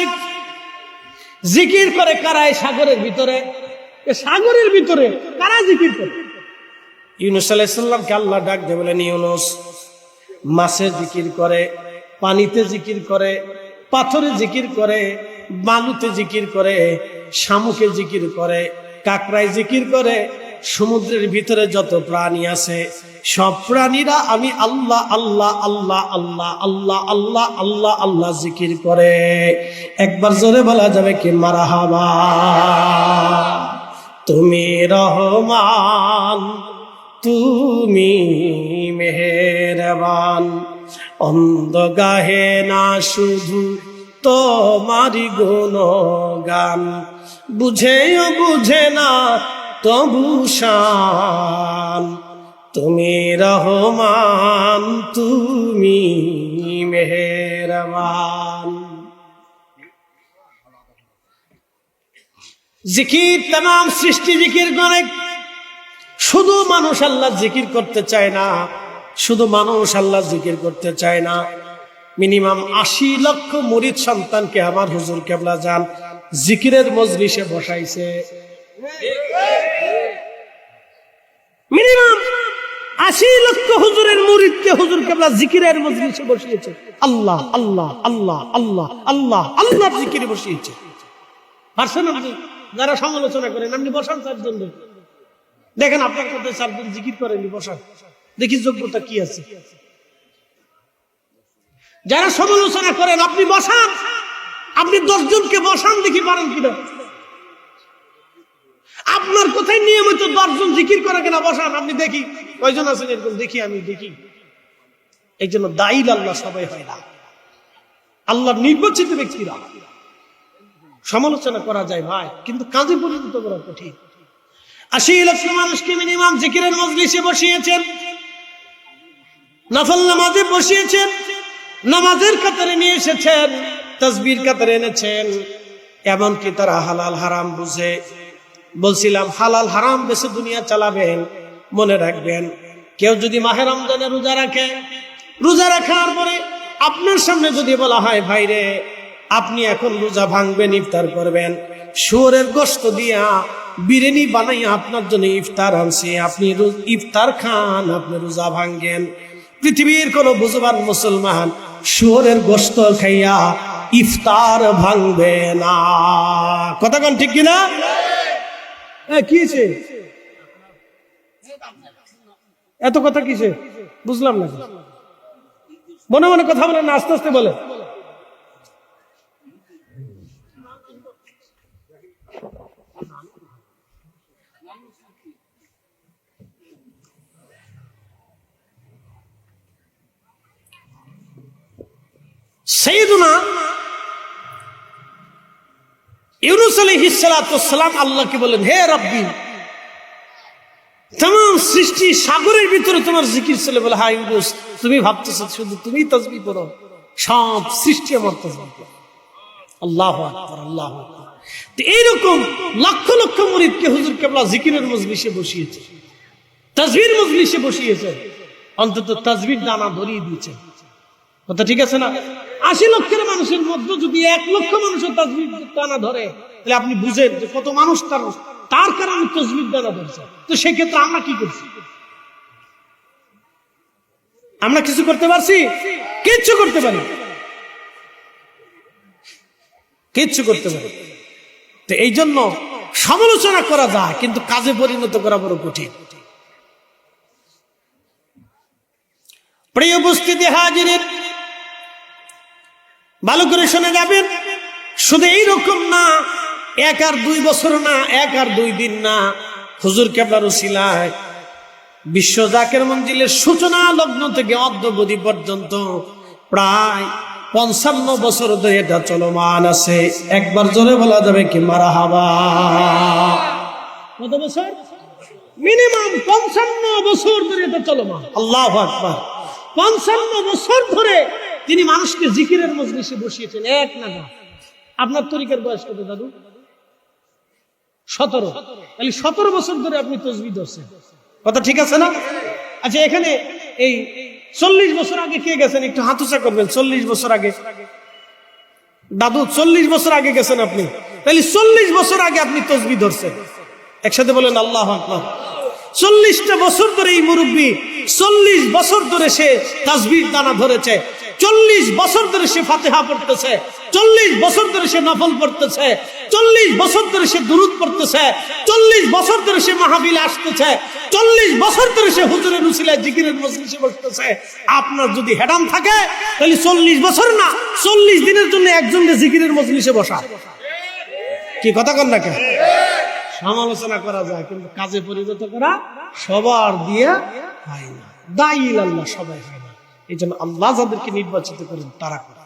জিকির করে কারা এই সাগরের ভিতরে? সাগরের ভিতরে কারা জিকির করে? ইউনূস আলাইহিস সালামকে আল্লাহ ডাক দিয়ে বলেন ইউনূস মাছে জিকির করে, পানিতে জিকির করে, পাথরে জিকির করে, বালুতে জিকির করে, শামুকে জিকির করে, কাকড়ায় জিকির করে, সমুদ্রের ভিতরে যত প্রাণী আছে সব প্রাণীরা আমি আল্লাহ আল্লাহ আল্লাহ আল্লাহ আল্লাহ আল্লাহ আল্লাহ আল্লাহ জিকির করে। একবার জোরে বলা যাবে কি মারহাবা? তুমি রহমান, তুমি মেহেরবান, অন্ধ গাহে না শুধু তোমারি গুণগান, বুঝেও বুঝে না তবু শান, তুমি রহমান, তুমি মেহেরবান। জিকির तमाम সৃষ্টি জিকির করে। শুধু মানুষ আল্লাহ জিকির করতে চায় না, শুধু মানুষ আল্লাহ জিকির করতে চায় না, মিনিমাম 80 লক্ষ মুরিদ সন্তানকে আমার হুজুর কেবলা যান জিকিরের মজলিসে বসাইছে। মিনিমাম 80 লক্ষ হুজুরের মুরিদকে হুজুর কেবলা জিকিরের মজলিসে বসিয়েছে। আল্লাহ আল্লাহ আল্লাহ আল্লাহ আল্লাহ আল্লাহ জিকিরে বসিয়েছে। পারছেন আপনি? যারা সমালোচনা করেন আপনি বসান 4 জন, দেখেন আপনার কথা 4 জন জিকির করেননি, বসান দেখি যোগ্যতা কি আছে। যারা সমালোচনা করেন আপনি বসান, আপনি 10 জনকে বসান দেখি পারেন কিনা। আপনার কোথায় নিয়মিত 10 জন জিকির করে কিনা বসান, আপনি দেখি কয়জন আছেন এরকম, দেখি আমি দেখি। এই জন্য দায়ী আল্লাহ সবাই হয় না, আল্লাহর নির্বাচিত ব্যক্তিরা। সমালোচনা করা যায় ভাই, কিন্তু কাজে পরিণত করা কঠিন। 80 লক্ষ মানুষকে মিনিমাম জিকিরের মজলিসে বসিয়েছেন, নফল নামাজে বসিয়েছেন, নামাজের কাতারে নিয়ে এসেছেন, তাসবির কাতারে এনেছেন। এমনকি তারা হালাল হারাম বুঝে। বলছিলাম হালাল হারাম বেশি দুনিয়া চালাবেন। মনে রাখবেন, কেউ যদি মাহে রমজানে রোজা রাখে, রোজা রাখার পরে আপনার সামনে যদি বলা হয় ভাইরে আপনি এখন রোজা ভাঙবেন, ইফতার করবেন, শুয়োরের গোশত দিয়া বিরিয়ানি বানাইয়া আপনার জন্য ইফতার আনছে, আপনি ইফতার খান, আপনি রোজা ভাঙ্গেন। পৃথিবীর কোন বুঝবান মুসলমান শুয়োরের গোশত খাইয়া ইফতার ভাঙবে না। কথা কোন ঠিক কিনা? কিছে এত কথা কিসে বুঝলাম না। মনে মনে কথা বলে না, আস্তে আস্তে বলে। সাইয়্যিদুনা ইউনূস আলাইহিস সালাতু ওয়াস সালাম আল্লাহকে বলেন, হে রাব্বি, तमाम সৃষ্টি সাগরের ভিতরে তোমার জিকির চলে। বলে হ্যাঁ ইউনূস, তুমি ভাবতেছো শুধু তুমি তাসবিহ করো, সব সৃষ্টি আমার তাসবিহ করে। আল্লাহু আকবার, আল্লাহু আকবার। তো এইরকম লক্ষ লক্ষ মুরিদকে হুজুর কেবলা জিকিরের মজলিসে বসিয়েছে, তাসবিহর মজলিসে বসিয়েছে, অন্তত তাসবিহর দানা ধরিয়ে দিয়েছে। কথা ঠিক আছে না? 80 লক্ষের মানুষের মধ্যে যদি 1 লক্ষ মানুষের তাসবিহর দানা ধরে, তাহলে আপনি বুঝেন যে কত মানুষ তার কারণে তাসবিহর দানা ধরছে। তো সেক্ষেত্রে আমরা কি করছি? আমরা কিছু করতে পারছি? কিচ্ছু করতে পারি, কিচ্ছু করতে পারি। তো এই জন্য সমালোচনা করা যায়, কিন্তু কাজে পরিণত করা বড় কঠিন। প্রিয় উপস্থিতি হাজিরিন, ভালো করে শুনে যাবেন। শুধু এইরকম না, 1 আর 2 বছর না, 1 আর 2 দিন না, হুজুর কেবলার উসিলায় বিশ্ব জাকের মঞ্জিলের সূচনা লগ্ন থেকে অদ্যাবধি পর্যন্ত প্রায় 55 বছর ধরে এটা চলমান আছে। একবার জোরে বলা যাবে কি মারহাবা? কত বছর? মিনিমাম 55 বছর ধরে এটা চলমান। আল্লাহু আকবার। 55 বছর ধরে তিনি মানুষকে জিকিরের মজলিসে বসিয়েছেন এক নাগা। আপনার তরিকার বয়স কত দাদু? 17। তাহলে 17 বছর ধরে আপনি তাসবিহ ধরছেন। কথা ঠিক আছে না? আচ্ছা, এখানে এই 40 বছর আগে কে গেছেন? একটু হাত উঁচা করবেন। 40 বছর আগে দাদু, 40 বছর আগে গেছেন আপনি। তাহলে 40 বছর আগে আপনি তাসবিহ ধরছেন। একসাথে বলেন আল্লাহু আকবার। 40টা বছর ধরে এই মুরব্বী 40 বছর ধরে সে তাসবিহর দানা ধরেছে। 40 বছর ধরে সে ফাতিহা পড়তেছে, 40 বছর ধরে সে নফল পড়তেছে, 40 বছর ধরে সে দুরূদ পড়তেছে, 40 বছর ধরে সে মাহফিলে আসতেছে, 40 বছর ধরে সে হুজুরের উসিলায় জিকিরের মজলিসে বসতেছে। আপনার যদি হেডাম থাকে তাহলে 40 বছর না, 40 দিনের জন্য একজনের জিকিরের মজলিসে বসা। কি কথা কন না কেন? সমালোচনা করা যায়, কিন্তু কাজে পরিণত করা সবার দিয়ে হয় না। দায়ী আল্লাহ সবাই হয় না। এই জন্য আল্লাহ যাদেরকে নির্বাচিত করেন তারা করে।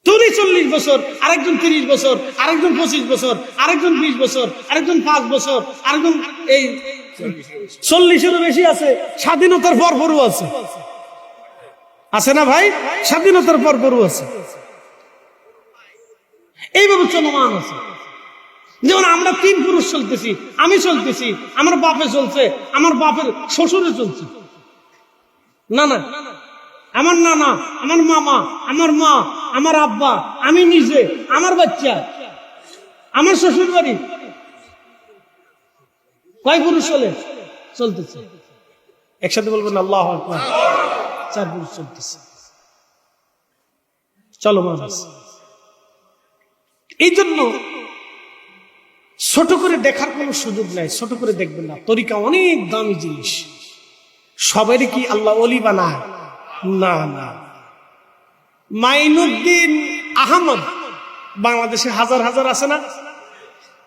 তুমি 40 বছর, আরেকজন 30 বছর, আরেকজন 25 বছর, আরেকজন 20 বছর, আরেকজন 5 বছর, আরেকজন এই 40-এরও বেশি আছে। স্বাধীনতার পরপরও আছে, আছে না ভাই? স্বাধীনতার পরপরও আছে। এইভাবে চলমান আছে। যেমন আমরা 3 পুরুষ চলতেছি, আমি চলতেছি, আমার বাপে চলছে, আমার বাপের শ্বশুরে চলছে। না না, আমার নানা, আমার মামা, আমার মা, আমার আব্বা, আমি নিজে, আমার বাচ্চা, আমার শ্বশুর বাড়ি, কয় পুরুষ চলতেছে? একসাথে বলবেন আল্লাহু আকবার। 4 পুরুষ চলতেছে, চলো মানুষ। এই জন্য ছোট করে দেখার কোনো সুযোগ নাই, ছোট করে দেখবেন না। তরিকা অনেক দামি জিনিস, সবারই কি আল্লাহ ওলি বানায়? না না। মাইনুদ্দিন আহমদ বাংলাদেশে হাজার হাজার আছে না,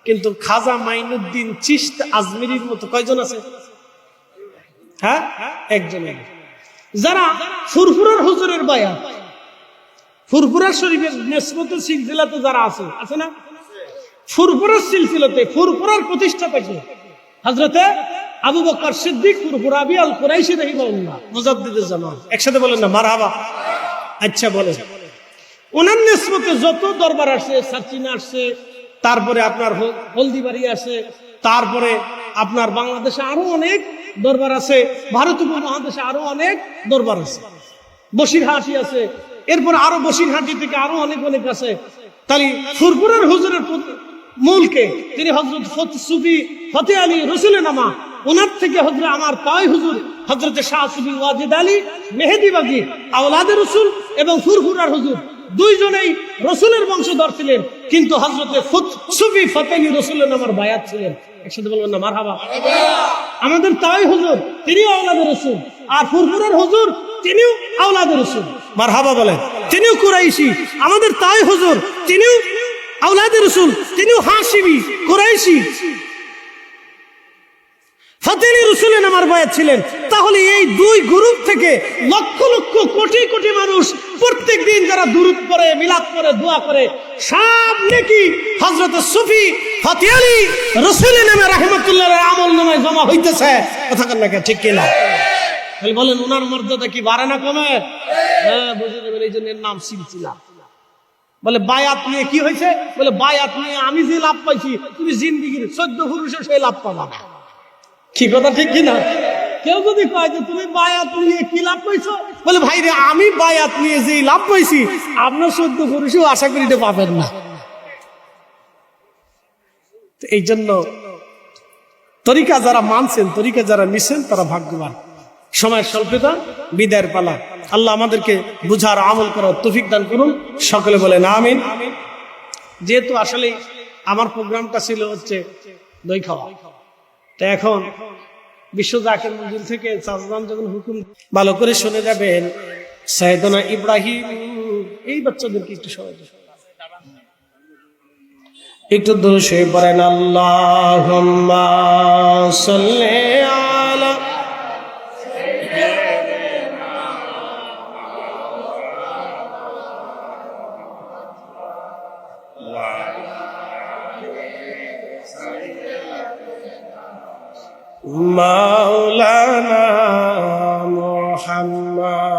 কিন্তু খাজা মাইনুদ্দিন চিশত আজমিরির মতো কয়জন আছে? হ্যাঁ, একজন। যারা ফুরফুরার হুজুরের বায়াত, ফুরফুরার শরীফের নেসবতের সিলসিলাতে যারা আছে না, ফুরফুরার সিলসিলাতে ফুরফুরার প্রতিষ্ঠাতাকে হযরতে আবু বকর সিদ্দিক ফুরফুরাবি আল কুরাইশি রাহিমাহুল্লাহ, মুজাদ্দিদুজ জামান। একসাথে বলেন না মারহাবা। আচ্ছা বলেন, ওনার নিসবতে যত দরবার আসে, সাচিনা আসে, তারপরে আপনার হলদিবাড়ি আছে, তারপরে আপনার বাংলাদেশে আরো অনেক দরবার আছে, ভারত উপমহাদেশে আরো অনেক দরবার আছে, বসিরহাটি আছে, এরপর আরো বসিরহাটি থেকে আরো অনেক অনেক আছে। তাহলে ফুরফুরার হুজুরের মূলকে তিনি হযরত সুফি ফতে আলী রসুলের নামা, ওনার থেকে হযরত আমার তাই হুজুর হযরত শাহ সুফি ওয়াজিদ আলী মেহেদিবাগী আওলাদে রসুল এবং ফুরফুরার হুজুর দুইজনেই রসুলের বংশধর ছিলেন, কিন্তু হযরত সুফি ফতে আলী রসুলের নামার বায়াত ছিলেন। একসাথে বলবেন না মারহাবা। আমাদের তাই হুজুর তিনিও আওলাদে রসুল, আর ফুরফুরার হুজুর তিনিও আওলাদে রসুল। মারহাবা বলেন। তিনিও কুরাইশি। আমাদের তাই হুজুর তিনিও আওলাদে রসুল, তিনিও হাশিমি কুরাইশি, ফতে আলী রসুলের নামার বায়াত ছিলেন। তাহলে এই দুই গ্রুপ থেকে লক্ষ লক্ষ কোটি কোটি মানুষ প্রত্যেক দিন যারা দুরূদ পড়ে, মিলাদ পড়ে, দোয়া করে, সব নেকি হযরত সুফি ফতে আলী রসুলের নামে রাহমাতুল্লাহর আমল নামায় জমা হইতেছে। কথা কান না ঠিক কিনা? তাহলে বলেন ওনার মর্যাদা কি বাড়ে না কমে? হ্যাঁ, বুঝে যাবেন। এই জন্য এর নাম সিলসিলা। বলে বায়াত নিয়ে কি হয়েছে? বলে বায়াত নিয়ে আমি যে লাভ পাইছি, তুমি জিন্দেগির 14 পুরুষের সেই লাভ পাবা না। কি কথা ঠিক কিনা? কেউ যদি কয় যে তুমি বায়াত নিয়ে কি লাভ পাইছো, বলে ভাই রে, আমি বায়াত নিয়ে যে লাভ পাইছি আপনার 14 পুরুষও আশা করি এটা পাবেন না। এই জন্য তরিকা যারা মানছেন, তরিকা যারা নিছেন, তারা ভাগ্যবান। সময়ের স্বল্পতা, বিদায়ের পালা। আল্লাহ আমাদেরকে বুঝার, আমল করার তৌফিক দান করুন। সকলে বলেন আমিন। যেহেতু আসলে আমার প্রোগ্রামটা ছিল হচ্ছে দই খাওয়া, তা এখন বিশ্ব জাকির মঞ্জিল থেকে চাচদান যখন হুকুম, ভালো করে শুনে যাবেন। সাইয়েদনা ইব্রাহিম, এই বাচ্চাদেরকে একটু সহজ একটু দূর শুয়ে পড়েন। আল্লাহুম্মা সাল্লি আলা মাওলানা মুহাম্মদ।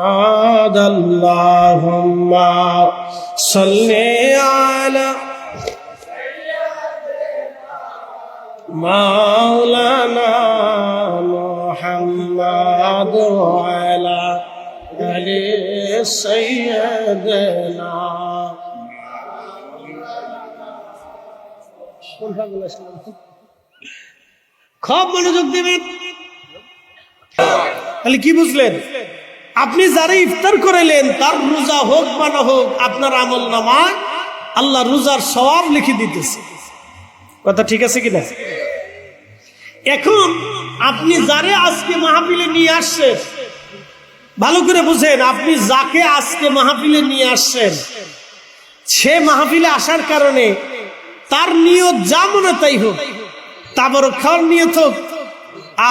আল্লাহুম্মা সাল্লি আলা মাওলানা মুহাম্মদ ওয়া আলা আলি সাইয়্যিদিনা। খুব মনোযোগ দিবেন। তাহলে কি বুঝলেন? আপনি যারা ইফতার করাইলেন তার রোজা হোক বা না হোক, আপনার আমল নামায় আল্লাহ রোজার সওয়াব লিখে দিতেছে। কথা ঠিক আছে কিনা? এখন আপনি যারে আজকে মাহফিলে নিয়ে আসছেন, ভালো করে বুঝেন, আপনি যাকে আজকে মাহফিলে নিয়ে আসছেন, সে মাহফিলে আসার কারণে তার নিয়ত যা মনে তাই হোক, তারপর খাওয়ার নিয়ত হোক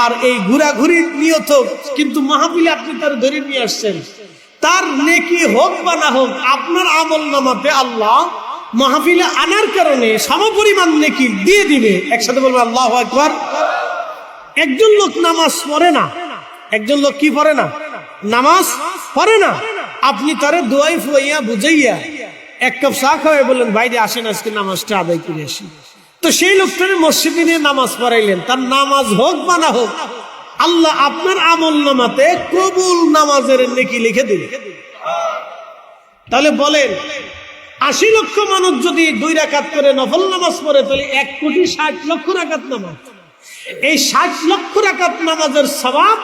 আর এই ঘোরাঘুরির নিয়ত হোক, কিন্তু মাহফিলে আপনি তার ধরে নিয়ে আসছেন, তার নেকি হোক বা না হোক, আপনার আমল নামাতে আল্লাহ মাহফিলে আনার কারণে সমপরিমাণ নেকি দিয়ে দিবে। একসাথে বলবো আল্লাহু আকবার। একজন লোক নামাজ পড়ে না, একজন লোক কি পড়ে না? নামাজ পড়ে না। আপনি তারে দোয়াই ফুয়াইয়া বুঝাইয়া এক কাপ চা খাওয়াই বললেন, বাইরে আসেন আজকে নামাজটা আদায় করে আসি। তো সেই লোকটার মসজিদে নিয়ে নামাজ পড়াইলেন, তার নামাজ হোক বা না হোক, আল্লাহ আপনার আমল নামাতে কবুল নামাজের নেকি লিখে দিবে। তাহলে বলেন 80 লক্ষ মানুষ যদি 2 রাকাত করে নফল নামাজ পড়ে তাহলে 1,60,00,000 রাকাত নামাজ। এই 60 লক্ষ রাকাত নামাজের সওয়াব,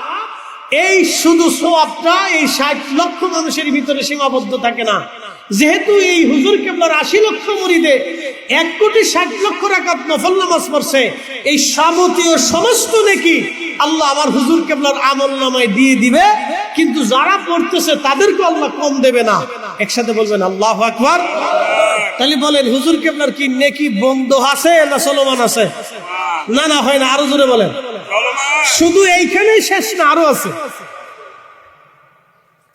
এই শুধু সওয়াবটা এই 60 লক্ষ মানুষের ভিতরে সীমাবদ্ধ থাকে না। যেহেতু এই হুজুর কেবলার 80 লক্ষ মুরিদে 1,60,00,000 রাকাত নফল নামাজ পড়ছে, এই যাবতীয় সমস্ত নেকি আল্লাহ আমার হুজুর কেবলার আমল নামায় দিয়ে দিবে, কিন্তু যারা পড়তেছে তাদেরকে আল্লাহ কম দেবে না। একসাথে বলবেন আল্লাহু আকবার। তাহলে বলেন হুজুর কেবলার কি নেকি বন্ধ আছে না চলমান আছে? না না, হয় না, আরো জোরে বলেন। শুধু এইখানেই শেষ না, আরো আছে।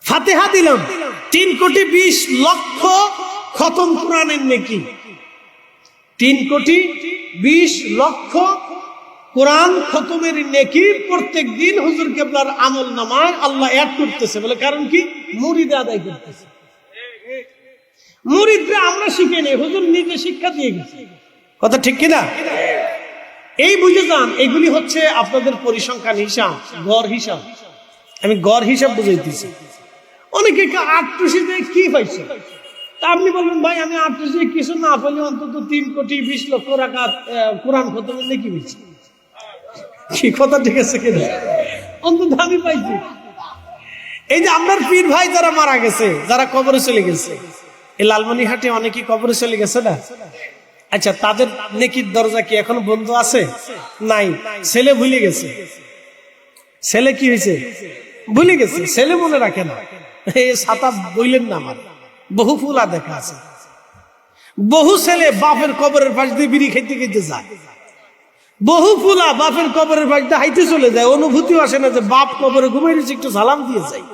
ফাতিহা দিলাম 3,20,00,000 খতম কোরআনের নেকি, 3,20,00,000 কোরআন খতমের নেকি প্রত্যেক দিন হুজুর কেবলার আমল নামায় আল্লাহ অ্যাড করতেছে। বলে কারণ কি? মুরিদ আদায় করতেছে। মুরিদরা আমরা শিখে নেই, হুজুর নিজে শিক্ষা দিয়ে গেছে। কথা ঠিক কিনা? এই বুঝে যান, এগুলি হচ্ছে আপনাদের পরিসংখ্যান হিসাব, গড় হিসাব। আমি গড় হিসাব বুঝাইতেছি। অনেকে 8 কি পাইছে, তা আপনি বলবেন ভাই আমি 8 কিছু না পেলে অন্তত 3,20,00,000 রাকাত কোরআন খতমের নেকি পেয়েছি। কি কথা ঠিক আছে কিনা? অন্তত আমি পাইছি। এই যে আপনার পীর ভাই যারা মারা গেছে, যারা কবরে চলে গেছে, এই লালমনিরহাটে অনেকেই কবরে চলে গেছে না? আচ্ছা, তাদের নেকির দরজা কি এখনো বন্ধ আছে? নাই। ছেলে ভুলে গেছে। ছেলে কি হয়েছে? ভুলে গেছে। ছেলে মনে রাখে না। এই ছাতা বইলেন না, আমার বহু ফুলা দেখা আছে। বহু ছেলে বাপের কবরের পাশ দিয়ে বিড়ি খেতে খেতে যায়। বহু ফুলা বাপের কবরের পাশ দিয়ে হাইতে চলে যায়। অনুভূতিও আসে না যে বাপ কবরে ঘুমাই রয়েছে, একটু সালাম দিয়ে যায়,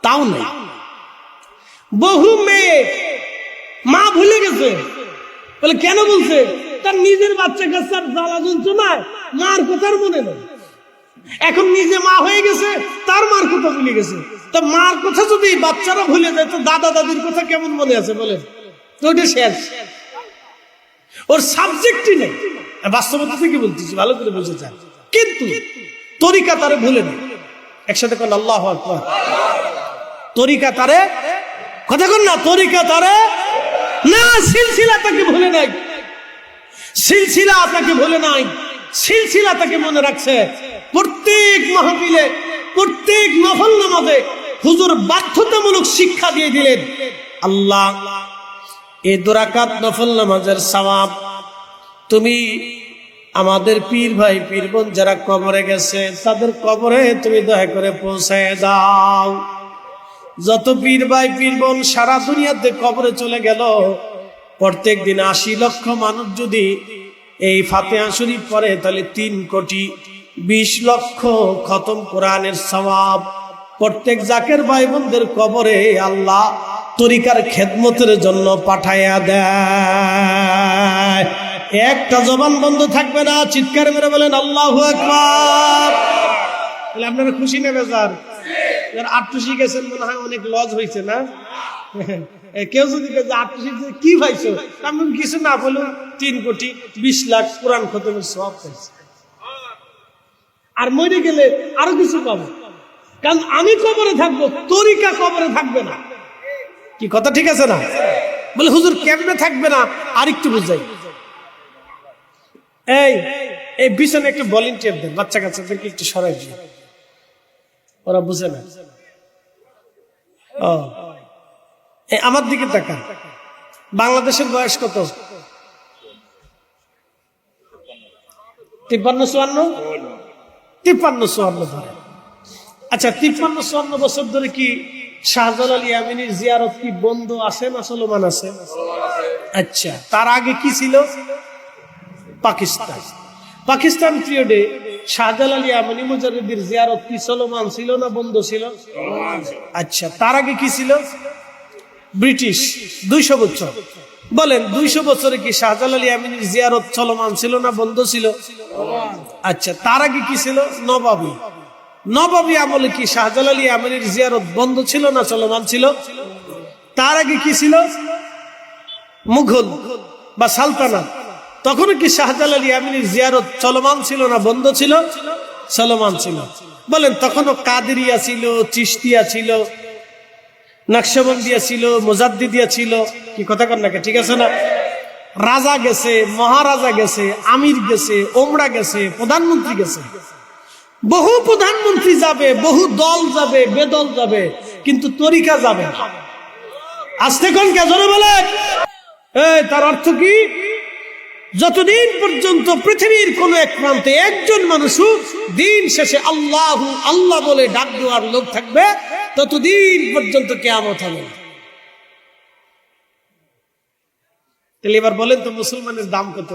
তাও নেই। বহু মেয়ে মা ভুলে গেছে। বলে কেন বলছে? তার নিজের বাচ্চা কাছে আর জ্বালা যন্ত্রণায় মার কথার মনে নেই। এখন নিজে মা হয়ে গেছে, তার মার কথা ভুলে গেছে। তা মার কথা যদি বাচ্চারা ভুলে যায়, তো দাদা দাদির কথা কেমন মনে আছে বলেন? তো ওটা শেষ, ওর সাবজেক্টই নেই। বাস্তবতা থেকে বলতেছি, ভালো করে বুঝে যান। কিন্তু তরিকা তারে ভুলে নেই। একসাথে কোন আল্লাহু আকবার। তরিকা তারে, কথা কোন না, তরিকা তারে না, সিলসিলা তাকে ভুলে নাই। সিলসিলা তাকে ভুলে নাই, সিলসিলা তাকে মনে রাখছে। প্রত্যেক মাহফিলে, প্রত্যেক নফল নামাজে হুজুর বাধ্যতামূলক শিক্ষা দিয়ে দিলেন, আল্লাহ এই 2 রাকাত নফল নামাজের সওয়াব তুমি আমাদের পীর ভাই পীর বোন যারা কবরে গেছে তাদের কবরে তুমি দয়া করে পৌঁছায় দাও। যত পীর ভাই পীর বোন সারা দুনিয়াতে কবরে চলে গেল, প্রত্যেক দিন 80 লক্ষ মানুষ যদি এই ফাতিহা শরীফ পড়ে, তাহলে 3,20,00,000 খতম কোরআনের সওয়াব প্রত্যেক জাকের ভাই বোনদের কবরে আল্লাহ তরিকার খেদমতের জন্য পাঠাইয়া দেয়। একটা জবান বন্ধ থাকবে না, চিৎকার মেরে বলেন আল্লাহু আকবার। তাহলে আপনারা খুশি নেবে স্যার? 8 গেছেন মনে হয় অনেক লজ হয়েছে না? কেউ যদি কি পাইছো, আমি কিছু না বলুন 3,20,00,000 কোরআন খতমের সওয়াব পাইছে। আর মরে গেলে আরো কিছু পাবো, কারণ আমি কবরে থাকবো, তরিকা কবরে থাকবে না। কি কথা ঠিক আছে না? বলে হুজুর কেমনে থাকবে না, আর একটু বুঝাই। এই পিছনে একটু ভলেন্টিয়ার দেন, বাচ্চা কাচ্চাদেরকে একটু সরাই দিয়ে, ওরা বুঝে না। আমার দিকে তাকান। বাংলাদেশের বয়স কত? 53-54 ধরে। আচ্ছা, 53-54 বছর ধরে কি শাহজালাল ইয়ামিনীর জিয়ারত কি বন্ধ আছে না চলমান আছে? আচ্ছা, তার আগে কি ছিল? পাকিস্তান পিরিয়ডে শাহজালাল ইয়ামিনী মুজাদ্দিদের জিয়ারত কি চলমান ছিল না বন্ধ ছিল? আচ্ছা, তার আগে কি ছিল? ব্রিটিশ 200 বছর। বলেন 200 বছরে কি শাহজালাল ইয়ামিনীর জিয়ারত চলমান ছিল না বন্ধ ছিল? আচ্ছা, তার আগে কি ছিল? নবাবী আমলে কি শাহজালাল ইয়ামিনীর জিয়ারত বন্ধ ছিল না চলমান ছিল? তার আগে কি ছিল? মুঘল বা সালতানাত, তখন কি শাহজালাল ইয়ামিনীর জিয়ারত চলমান ছিল না বন্ধ ছিল? চলমান ছিল। বলেন তখনও কাদেরিয়া ছিল, চিশতিয়া ছিল, নকশবন্দিয়া ছিল, মুজাদ্দিদিয়া ছিল। কি কথা কর নাকি? ঠিক আছে না? রাজা গেছে, মহারাজা গেছে, আমির গেছে, ওমরা গেছে, প্রধানমন্ত্রী গেছে, বহু প্রধানমন্ত্রী যাবে, বহু দল যাবে, বেদল যাবে, কিন্তু তরিকা যাবে না। আস্তে কোন কে জোরে বলে। তার অর্থ কি? যতদিন পর্যন্ত পৃথিবীর কোন এক প্রান্তে একজন মানুষ দিন শেষে আল্লাহু আল্লাহ বলে ডাক দেওয়ার লোক থাকবে, ততদিন পর্যন্ত কিয়ামত হবে না। তাহলে এবার বলেন তো মুসলমানের দাম কত?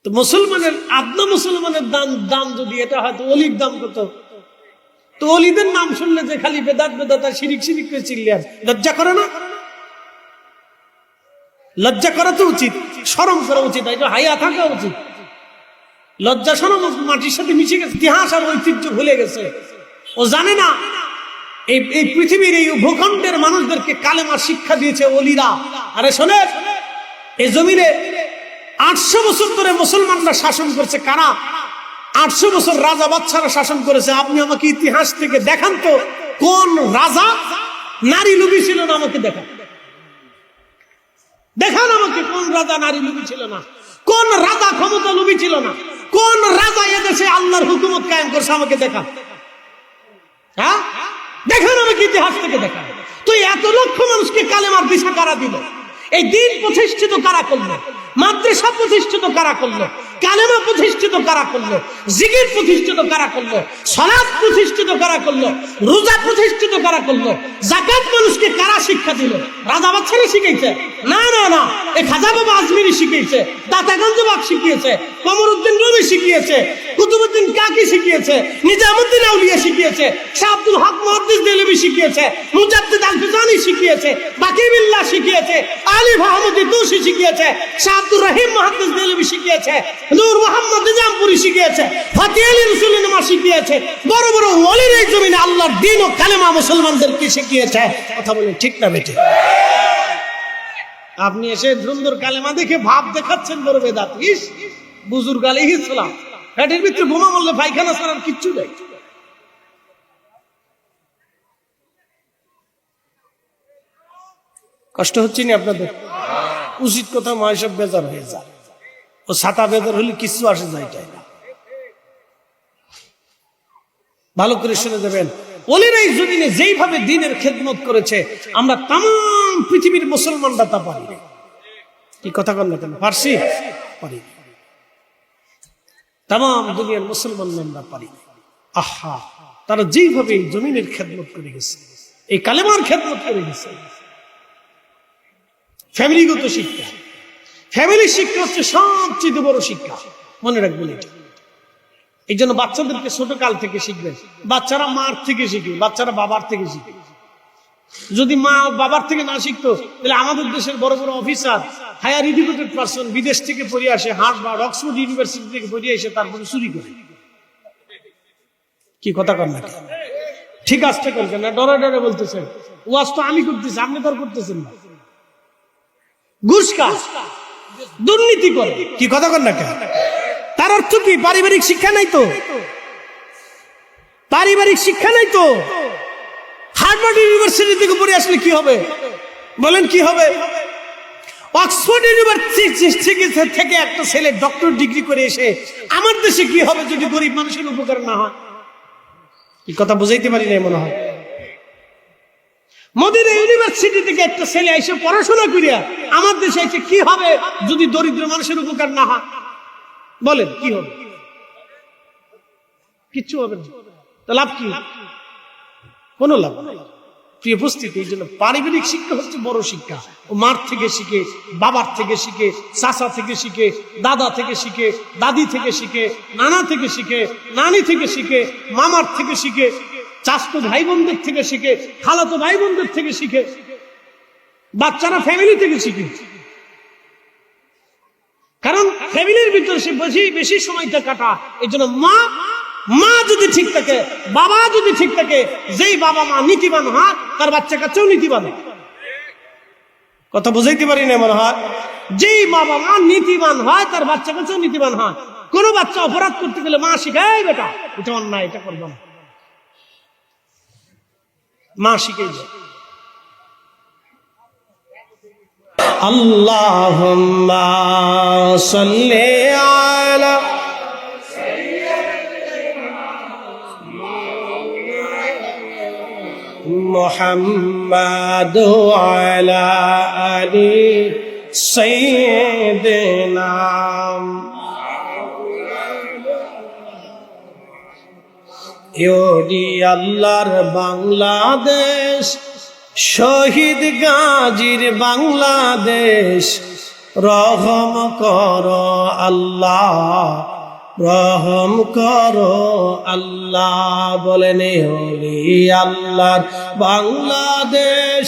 তো মুসলমানের আদনা মুসলমানের দাম যদি এটা হয়, তো অলির দাম কত? তো অলিদের নাম শুনলে যে খালি বেদাত বেদাত আর শিরিক শিরিক করে চিল্লে আর লজ্জা করে না? লজ্জা করা তো উচিত, শরম করা উচিত, হাইয়া থাকা উচিত। লজ্জা শরম মাটির সাথে মিশে গেছে, ইতিহাস আর ঐতিহ্য ভুলে গেছে। ও জানে না এই পৃথিবীর এই ভূখণ্ডের মানুষদেরকে কালেমার শিক্ষা দিয়েছে অলিরা। আরে শোনে, এই জমিনে 800 বছর ধরে মুসলমানরা শাসন করছে। কারা? 800 বছর রাজা বাদশারা শাসন করেছে। আপনি আমাকে ইতিহাস থেকে দেখান তো কোন রাজা নারী লোভী ছিল না? আমাকে দেখান, দেখান আমাকে কোন রাজা নারী লোভী ছিল না, কোন রাজা ক্ষমতা লোভী ছিল না, কোন রাজা এদেশে আল্লাহর হুকুমত কায়েম করছে? আমাকে দেখান। হ্যাঁ, দেখান আমাকে, ইতিহাস থেকে দেখান। তো এত লক্ষ মানুষকে কালেমার দিশা কারা দিল? এই দিন প্রতিষ্ঠিত কারা করলো? মাদ্রাসা প্রতিষ্ঠিত কারা করলো? কালেমা প্রতিষ্ঠিত কারা করলো? জিকির প্রতিষ্ঠিত কারা করলো? সালাত প্রতিষ্ঠিত কারা করলো? রোজা প্রতিষ্ঠিত কারা করলো? যাকাত মানুষকে কারা শিক্ষা দিল? রাজা বাদশারা শিখাইছে? না না না, এই খাজা বাবা আজমিরি শিখিয়েছে, দাতাগঞ্জ বাগ শিখিয়েছে, কমরউদ্দিন রুমি শিখিয়েছে, কুতুবউদ্দিন কাকি শিখিয়েছে, নিজামুদ্দিন আউলিয়া শিখিয়েছে, শাহ আব্দুল হক মুহাদ্দিস দেহলভী শিখিয়েছে, মুজাদ্দিদ আল ফিজানি শিখিয়েছে, বাকি বিল্লাহ শিখিয়েছে, আলী আহমদ তুসি শিখিয়েছে, শাহ আব্দুর রহিম মুহাদ্দিস দেহলভী শিখিয়েছে, নূর মোহাম্মদ নিজামপুরি শিখিয়েছে, ফাতিহ আলী রসুলের নামা শিখিয়েছে। বড় বড় ওলির এই জমিনে আল্লাহর দ্বীন ও কালেমা মুসলমানদেরকে শিখিয়েছে। কথা বলেন ঠিক না বেটে? আপনি এসে সুন্দর কালেমা দেখে ভাব দেখাচ্ছেন বড় বেদাত। ইস, বুজুর্গ আলাইহিস সালাম পেটের ভিতরে বোমা মারলে পায়খানা ছাড়ার কিচ্ছু নেই। কষ্ট হচ্ছে না আপনাদের? উচিত কথা মা সব বেজার হয়ে যায়। ও ছাতা বেজার হলে কিছু আসে যায় না। ভালো করে শুনে দেবেন, ওলিরা এই জমিনে যেইভাবে দ্বীনের খেদমত করেছে, আমরা তাম পৃথিবীর মুসলমানরা তা পারি না। কি কথা কন না কেন? পারছি? পারি না। তাম দুনিয়ার মুসলমান আমরা পারি না। আহা, তারা যেইভাবে এই জমিনের খেদমত করে গেছে, এই কালেমার খেদমত করে গেছে। ফ্যামিলিগত শিক্ষা, ফ্যামিলির শিক্ষা হচ্ছে সবচেয়ে বড় শিক্ষা। মনে রাখবেন এটা। এই জন্য বাচ্চাদেরকে ছোট কাল থেকে শিখবেন। বাচ্চারা মার থেকে শিখে, বাচ্চারা বাবার থেকে শিখে। যদি মা বাবার থেকে না শিখতো, তাহলে আমাদের দেশের বড় বড় অফিসার, হায়ার এডুকেটেড পারসন বিদেশ থেকে পড়ে আসে, হার্ভার্ড অক্সফোর্ড ইউনিভার্সিটি থেকে পড়ে এসে তারপরে চুরি করে। কি কথা কর না? ঠিক আসতে করবেন না, ডরে ডরে বলতেছেন। ওয়াজ তো আমি করতেছি, আপনি তো করতেছেন না। ঘুষ খায়, দুর্নীতি করে। কি কথা কর না? তার অর্থ কি? পারিবারিক শিক্ষা নাই তো, পারিবারিক শিক্ষা নাই তো। হার্ভার্ড ইউনিভার্সিটি থেকে পড়ে আসলে কি হবে? বলেন কি হবে? অক্সফোর্ড ইউনিভার্সিটি থেকে একটা ছেলে ডক্টর ডিগ্রি করে এসে আমার দেশে কি হবে যদি গরিব মানুষের উপকার না হয়? এই কথা বুঝাইতে পারি না মনে হয়। মদিনা ইউনিভার্সিটি থেকে একটা ছেলে এসে পড়াশোনা করিয়া আমার দেশে এসে কি হবে যদি দরিদ্র মানুষের উপকার না হয়? বলেন কি হবে? কিচ্ছু হবে না। তো লাভ কি? কোন লাভ নেই। প্রিয় উপস্থিতি, এই জন্য পারিবারিক শিক্ষা হচ্ছে বড় শিক্ষা। ও মার থেকে শিখে, বাবার থেকে শিখে, চাচা থেকে শিখে, দাদা থেকে শিখে, দাদি থেকে শিখে, নানা থেকে শিখে, নানি থেকে শিখে, মামার থেকে শিখে, চাচতো ভাই বোনদের থেকে শিখে, খালাতো ভাই বোনদের থেকে শিখে। বাচ্চারা ফ্যামিলি থেকে শিখে, কারণ ফ্যামিলির ভিতরে সে বেশি সময়টা কাটা। এই জন্য মা যদি ঠিক থাকে, বাবা যদি ঠিক থাকে, যেই বাবা মা নীতিবান হয়, তার বাচ্চা কাছেও নীতিবান। কথা বুঝাইতে পারি না মনে হয়? যেই মা বাবা নীতিবান হয় তার বাচ্চা কাছেও নীতিবান হয়। কোন বাচ্চা অপরাধ করতে গেলে মা শিখায় বেটা এটা অন্যায়, এটা করবো না, মা শিখাই যায়। আল্লাহুম্মা সাল্লি আলা মুহাম্মাদ ওয়া আলা আলি সাইয়্যিদিনা। ইয়োরি আল্লাহর বাংলাদেশ, শহীদ গাজীর বাংলাদেশ, রহম করো আল্লাহ, রহম করো আল্লাহ। বলেন ওলি আল্লাহর বাংলাদেশ,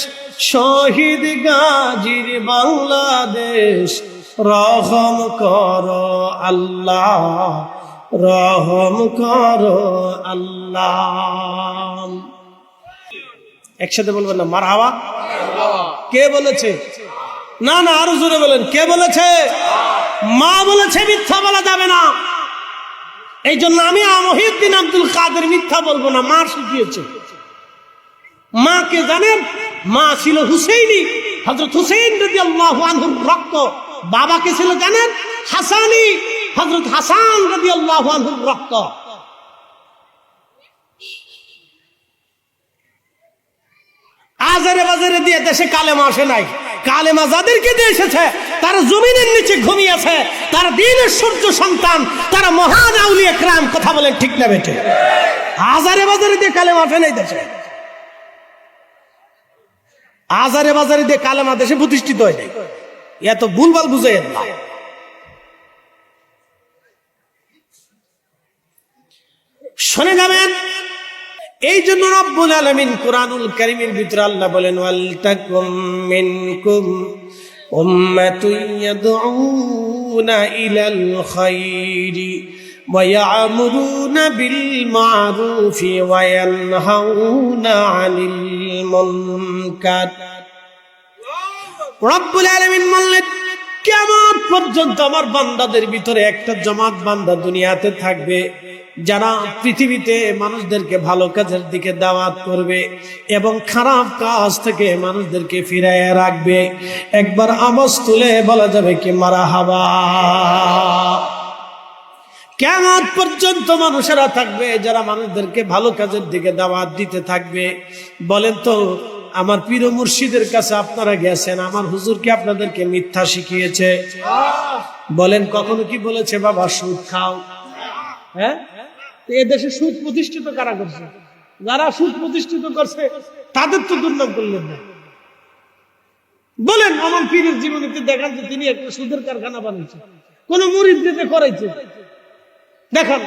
শহীদ গাজীর বাংলাদেশ, রহম করো আল্লাহ, রহম করো আল্লাহ। একসাথে বলবেন না মারহাবা? কে বলেছে? না না, আরো জোরে বলেন, কে বলেছে? মা বলেছে মিথ্যা বলা যাবে না। এই জন্য আমি মহিউদ্দিন আব্দুল কাদের মিথ্যা বলবো না, মা শিখিয়েছে। মা কে জানেন? মা ছিল হুসেইনি, হযরত হুসেইন রাদিয়াল্লাহু আনহুর রক্ত। বাবা কে ছিল জানেন? হাসানি, হযরত হাসান রাদিয়াল্লাহু আনহুর রক্ত। আজারে বাজারে দিয়ে দেশে কালেমা আসে নাই, কালেমা যাদেরকে দিয়ে এসেছে তারা জমিনের নিচে ঘুমিয়েছে, তারা দ্বীনের সূর্য সন্তান, তারা মহান আউলিয়া کرام। কথা বলেন ঠিক না বেটে? আজারে বাজারে দিয়ে কালেমা আসে নাই দেশে, আজারে বাজারে দিয়ে কালেমা দেশে প্রতিষ্ঠিত হয় নাই। এত ভুলভাল বুঝে না। শুনে যাবেন। এই জন্য রব্বুল আলামিন কুরআনুল কারীমের ভিতরে আল্লাহ বলেন ওয়াল তাকুম মিনকুম উম্মাতুন ইয়াদউনা ইলাল খায়রি ওয়া ইয়া'মুরুনা বিল মা'রুফি ওয়া ইয়ানহাউনা আনিল মুনকার। রব্বুল আলামিন বললেন কিয়ামত পর্যন্ত আমার বান্দাদের ভিতরে একটা জামাত বান্দা দুনিয়াতে থাকবে যারা পৃথিবীতে মানুষদেরকে ভালো কাজের দিকে দাওয়াত করবে এবং খারাপ কাজ থেকে মানুষদেরকে ফিরাইয়া রাখবে। একবার আওয়াজ তুলে বলা যাবে কি মারহাবা। কিয়ামত পর্যন্ত মানুষেরা থাকবে যারা মানুষদেরকে ভালো কাজের দিকে দাওয়াত দিতে থাকবে। বলেন তো আমার পীর মুর্শিদের কাছে আপনারা গেছেন, আমার হুজুর কি আপনাদেরকে মিথ্যা শিখিয়েছে? বলেন কখনো কি বলেছে বাবা সুদ খাও? হ্যাঁ, এ দেশে সুদ প্রতিষ্ঠিত কারা করছে? যারা সুদ প্রতিষ্ঠিত করছে তাদের তো দুর্নাম করলেন না। বলেন আমার পীরের জীবনীতে দেখান যে তিনি একটা সুদের কারখানা বানিয়েছে, কোন মুরিদ দিতে করাইছে দেখান।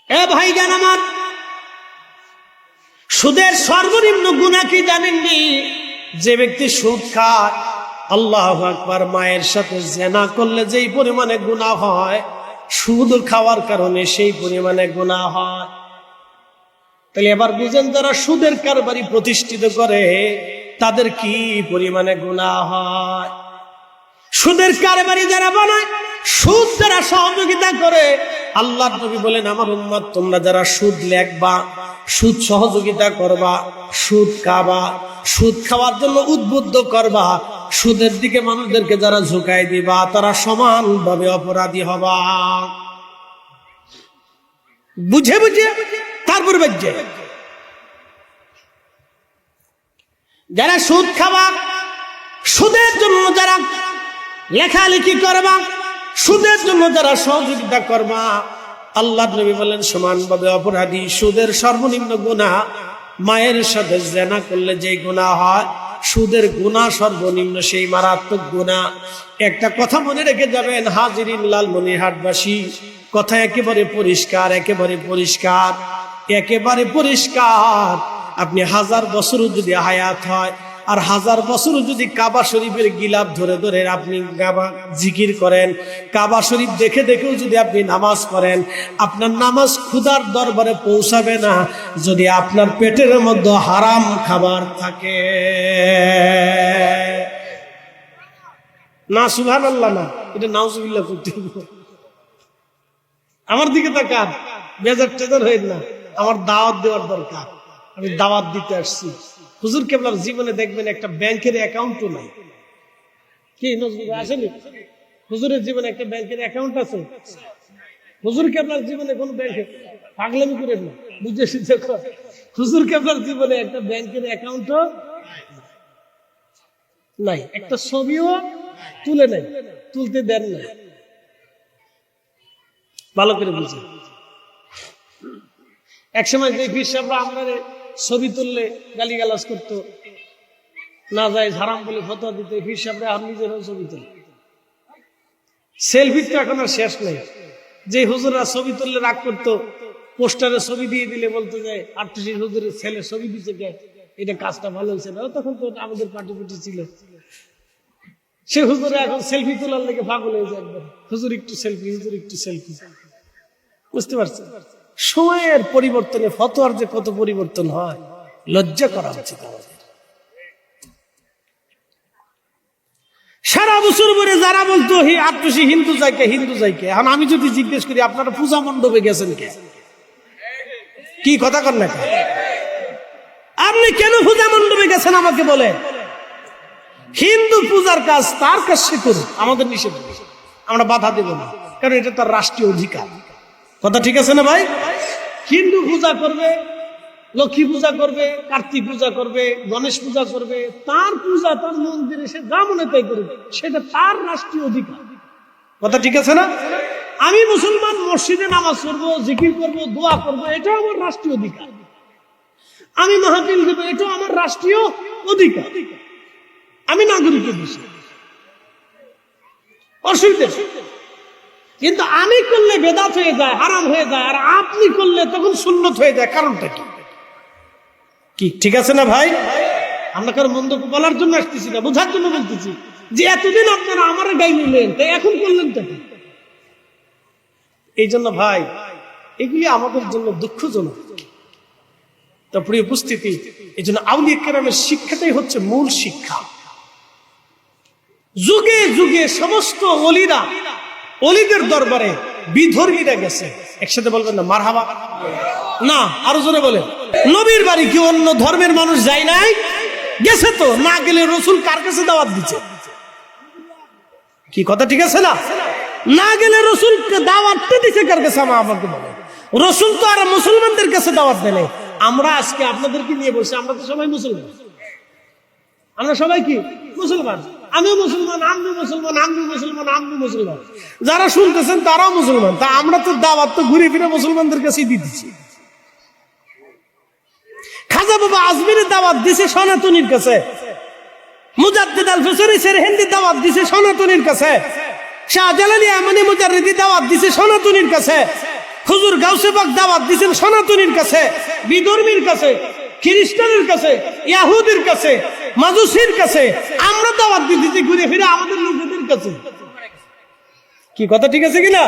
এ ভাইজান আমার, সুদের সর্বনিম্ন গুনাহ কি জানেননি? যে ব্যক্তি সুদ খায়, আল্লাহু আকবার, মায়ের সাথে জিনা করলে যেই পরিমাণে গুনাহ হয়, সুদ খাওয়ার কারণে সেই পরিমাণে গুনাহ হয়। তাহলে এবার বুঝেন যারা সুদের কারবারি প্রতিষ্ঠিত করে তাদের কি পরিমাণে গুনাহ হয়। সুদের কারবারি যারা বানায়, সুদ যারা সহযোগিতা করে, আল্লাহর নবী বলেন আমার উম্মত তোমরা যারা সুদ লেখবা, সুদ সহযোগিতা করবা, সুদ খাবা, সুদ খাওয়ার জন্য উদ্বুদ্ধ করবা, সুদের দিকে মানুষদেরকে যারা ঝুঁকাই দিবা তারা সমানভাবে অপরাধী হবা। বুঝে বুঝে তারপর বেজে যারা সুদ খাবা, সুদের জন্য যারা লেখালেখি করবা, সুদের জন্য যারা সহযোগিতা করবা, আল্লাহর নবী বলেন সমানভাবে অপরাধী। সুদের সর্বনিম্ন গুনাহ মায়ের সাথে জিনা করলে যে গুনাহ হয়, সুদের গুনাহ সর্বনিম্ন সেই মারাত্মক গুনাহ। একটা কথা মনে রেখে যাবেন হাজিরিন লালমনিরহাটবাসী, কথা একেবারে পরিষ্কার, একেবারে পরিষ্কার, একেবারে পরিষ্কার। আপনি 1000 বছর যদি হায়াত হয়, আর 1000 বছরও যদি কাবা শরীফের গিলাফ ধরে ধরে আপনি জিকির করেন, কাবা শরীফ দেখে দেখেও যদি আপনি নামাজ পড়েন, আপনার নামাজ খোদার দরবারে পৌঁছাবে না যদি আপনার পেটের মধ্যে হারাম খাবার থাকে। না সুবহানাল্লাহ না, এটা নাউজুবিল্লাহ করতে হবে। আমার দিকে তাকান, বেজার টেজার হয়ে না, আমার দাওয়াত দেওয়ার দরকার, আমি দাওয়াত দিতে আসছি। হুজুর কেবলার জীবনে দেখবেন একটা ব্যাংকের অ্যাকাউন্টও নাই। কি নজরুল আসেনি? হুজুরের জীবনে একটা ব্যাংকের অ্যাকাউন্ট আছে? হুজুর কেবলার জীবনে কোন ব্যাংকে পাগলামি করেন না, বুঝেছি দেখো, হুজুর কেবলার জীবনে একটা ব্যাংকের অ্যাকাউন্টও নাই, একটা ছবিও তুলে নেই, তুলতে দেন না। ভালো করে বুঝে। একসময় যে পীর সাহেবরা আমরা ছবি তুললে গালিগালাজ করতো, না যায় হারাম বলে ফতোয়া দিতে, পীর সাহেবরা আর নিজেরাও ছবি তুলে। সেলফি তো এখন আর শেষ নেই। যে হুজুররা ছবি তুললে রাগ করতো, পোস্টারে ছবি দিয়ে দিলে বলতে যায় আর্টিস্ট হুজুরের ছেলে ছবি দিচ্ছে, এটা কাজটা ভালো হয়েছে না। তখন তো আমাদের পার্টি পুটি ছিল। সে হুজুরে এখন সেলফি তোলার লেগে পাগল হয়ে যায়, হুজুর একটু সেলফি, হুজুর একটু সেলফি। বুঝতে পারছেন? সময়ের পরিবর্তনে ফতোয়ার যে কত পরিবর্তন হয়, লজ্জা করা উচিত আমাদের। সারা বছর পরে যারা বলতো হে আত্মসী হিন্দু যাইকে, হিন্দু যাইকে, এখন আমি যদি জিজ্ঞেস করি আপনারা পূজা মণ্ডপে গেছেন কে? কি কথা কর না, আপনি কেন পূজা মণ্ডপে গেছেন আমাকে বলে। হিন্দু পূজার কাজ তার কাজ সে করুন, আমাদের নিষেধ, আমরা বাধা দেব না, কারণ এটা তার রাষ্ট্রীয় অধিকার। কথা ঠিক আছে না ভাই? হিন্দু পূজা করবে, লক্ষ্মী পূজা করবে, কার্তিক পূজা করবে, গণেশ পূজা করবে, তার পূজা তার মন্দিরে সে যা মনে তাই করবে, সেটা তার রাষ্ট্রীয় অধিকার। কথা ঠিক আছে না? আমি মুসলমান, মসজিদে নামাজ পড়বো, জিকির করবো, দোয়া করবো, এটাও আমার রাষ্ট্রীয় অধিকার। আমি মাহফিল দেবো, এটাও আমার রাষ্ট্রীয় অধিকার। আমি নাগরিকের বিষয়, অসুবিধা। কিন্তু আমি করলে বেদাত হয়ে যায়, হারাম হয়ে যায়, আর আপনি করলে তখন সুন্নত হয়ে যায়। কারণটা কি? কি ঠিক আছে না ভাই? আমরা কারো মন্দ বলার জন্য আসতেছি না, বোঝার জন্য বলতেছি যে এতদিন আপনারা আমার গাই নিলেন, তাই এখন করলেন তো কি? এই জন্য ভাই, এগুলি আমাদের জন্য দুঃখজনক। তো প্রিয় উপস্থিতি, এই জন্য আউলিয়া কেরামের শিক্ষাটাই হচ্ছে মূল শিক্ষা। যুগে যুগে সমস্ত ওলিরা, ওলিদের দরবারে বিধর্মীরা গেছে। একসাথে বলবেন না মারহাবা? না, আরো জোরে বলেন। নবীর বাড়ি কি অন্য ধর্মের মানুষ যায় নাই? গেছে তো। না গেলে রসুল কার কাছে দাওয়াত দিচ্ছে? কি কথা ঠিক আছে না? না গেলে রসুলকে দাওয়াতটা দিচ্ছে কার কাছে? আমাকে বলেন। রসুল তো আর মুসলমানদের কাছে দাওয়াত দেয় নাই। আমরা আজকে আপনাদেরকে নিয়ে বলছি, আমরা তো সবাই মুসলমান। আমরা সবাই কি মুসলমান? আমিও মুসলমান, আমি মুসলমান, আমি মুসলমান, আমি মুসলমান। যারা শুনতেছেন তারাও মুসলমান। তা আমরা তো দাওয়াত তো ঘুরে ফিরে মুসলমানদের কাছেই দিতেছি। খাজা বাবা আজমিরের দাওয়াত দিছে সনাতনীর কাছে, মুজাদ্দিদ আল ফিসরি সেরহিন্দির দাওয়াত দিছে সনাতনীর কাছে, শাহজালালী আমানি মুজাররিদি দাওয়াত দিছে সনাতনীর কাছে, হুজুর গাউসে পাক দাওয়াত দিছেন সনাতনীর কাছে, বিধর্মীর কাছে, খ্রিস্টানের কাছে, ইহুদির কাছে, মাজুসির কাছে। আমরা দাওয়াত দিতেছি ঘুরে ফিরে আমাদের লোকদের কাছে। কি কথা ঠিক আছে কিনা?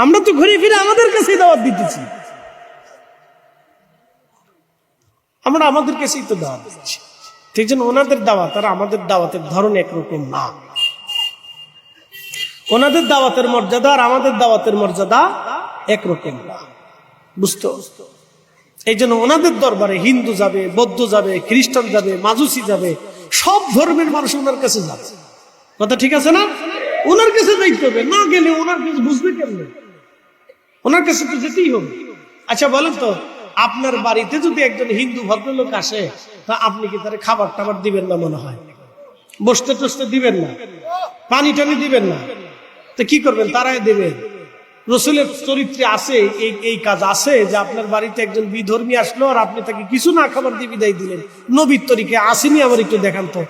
আমরা তো ঘুরে ফিরে আমাদের কাছেই দাওয়াত দিতেছি। আমরা আমাদের কাছেই তো দাওয়াত দিচ্ছি। ঠিক জন্য ওনাদের দাওয়াত আর আমাদের দাওয়াতের ধরন একরকম না। ওনাদের দাওয়াতের মর্যাদা আর আমাদের দাওয়াতের মর্যাদা একরকম না, বুঝতো? এই জন্য ওনাদের দরবারে হিন্দু যাবে, বৌদ্ধ যাবে, খ্রিস্টান যাবে, মাজুসি যাবে, সব ধর্মের মানুষ ওনার কাছে যাবে। কথা ঠিক আছে না? ওনার কাছে যাইতে হবে। না গেলে ওনার কাছে বুঝবে কেমন? ওনার কাছে তো যেতেই হবে। আচ্ছা বলেন তো, আপনার বাড়িতে যদি একজন হিন্দু ভদ্রলোক আসে, তা আপনি কি তার খাবার টাবার দিবেন না? মনে হয় বসতে টসতে দিবেন না, পানি টানি দিবেন না, তো কি করবেন? তারাই দেবেন। রসুলের চরিত্রে আছে এই কাজ আছে যে আপনার বাড়িতে একজন বিধর্মী আসলো আর আপনি তাকে কিছু না খাবার দিয়ে বিদায় দিলেন। নবীর তরিকে আসেনি? আবার একটু দেখান তো,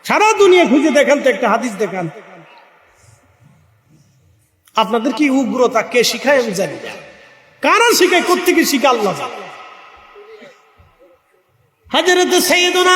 সারা দুনিয়া খুঁজে দেখান তো, একটা হাদিস দেখান। আপনাদের কি উগ্রতা কে শিখায় আমি জানি না, কারা শিখায়, কোত্থেকে শিখা? আল্লাহ। হযরত সাইয়েদনা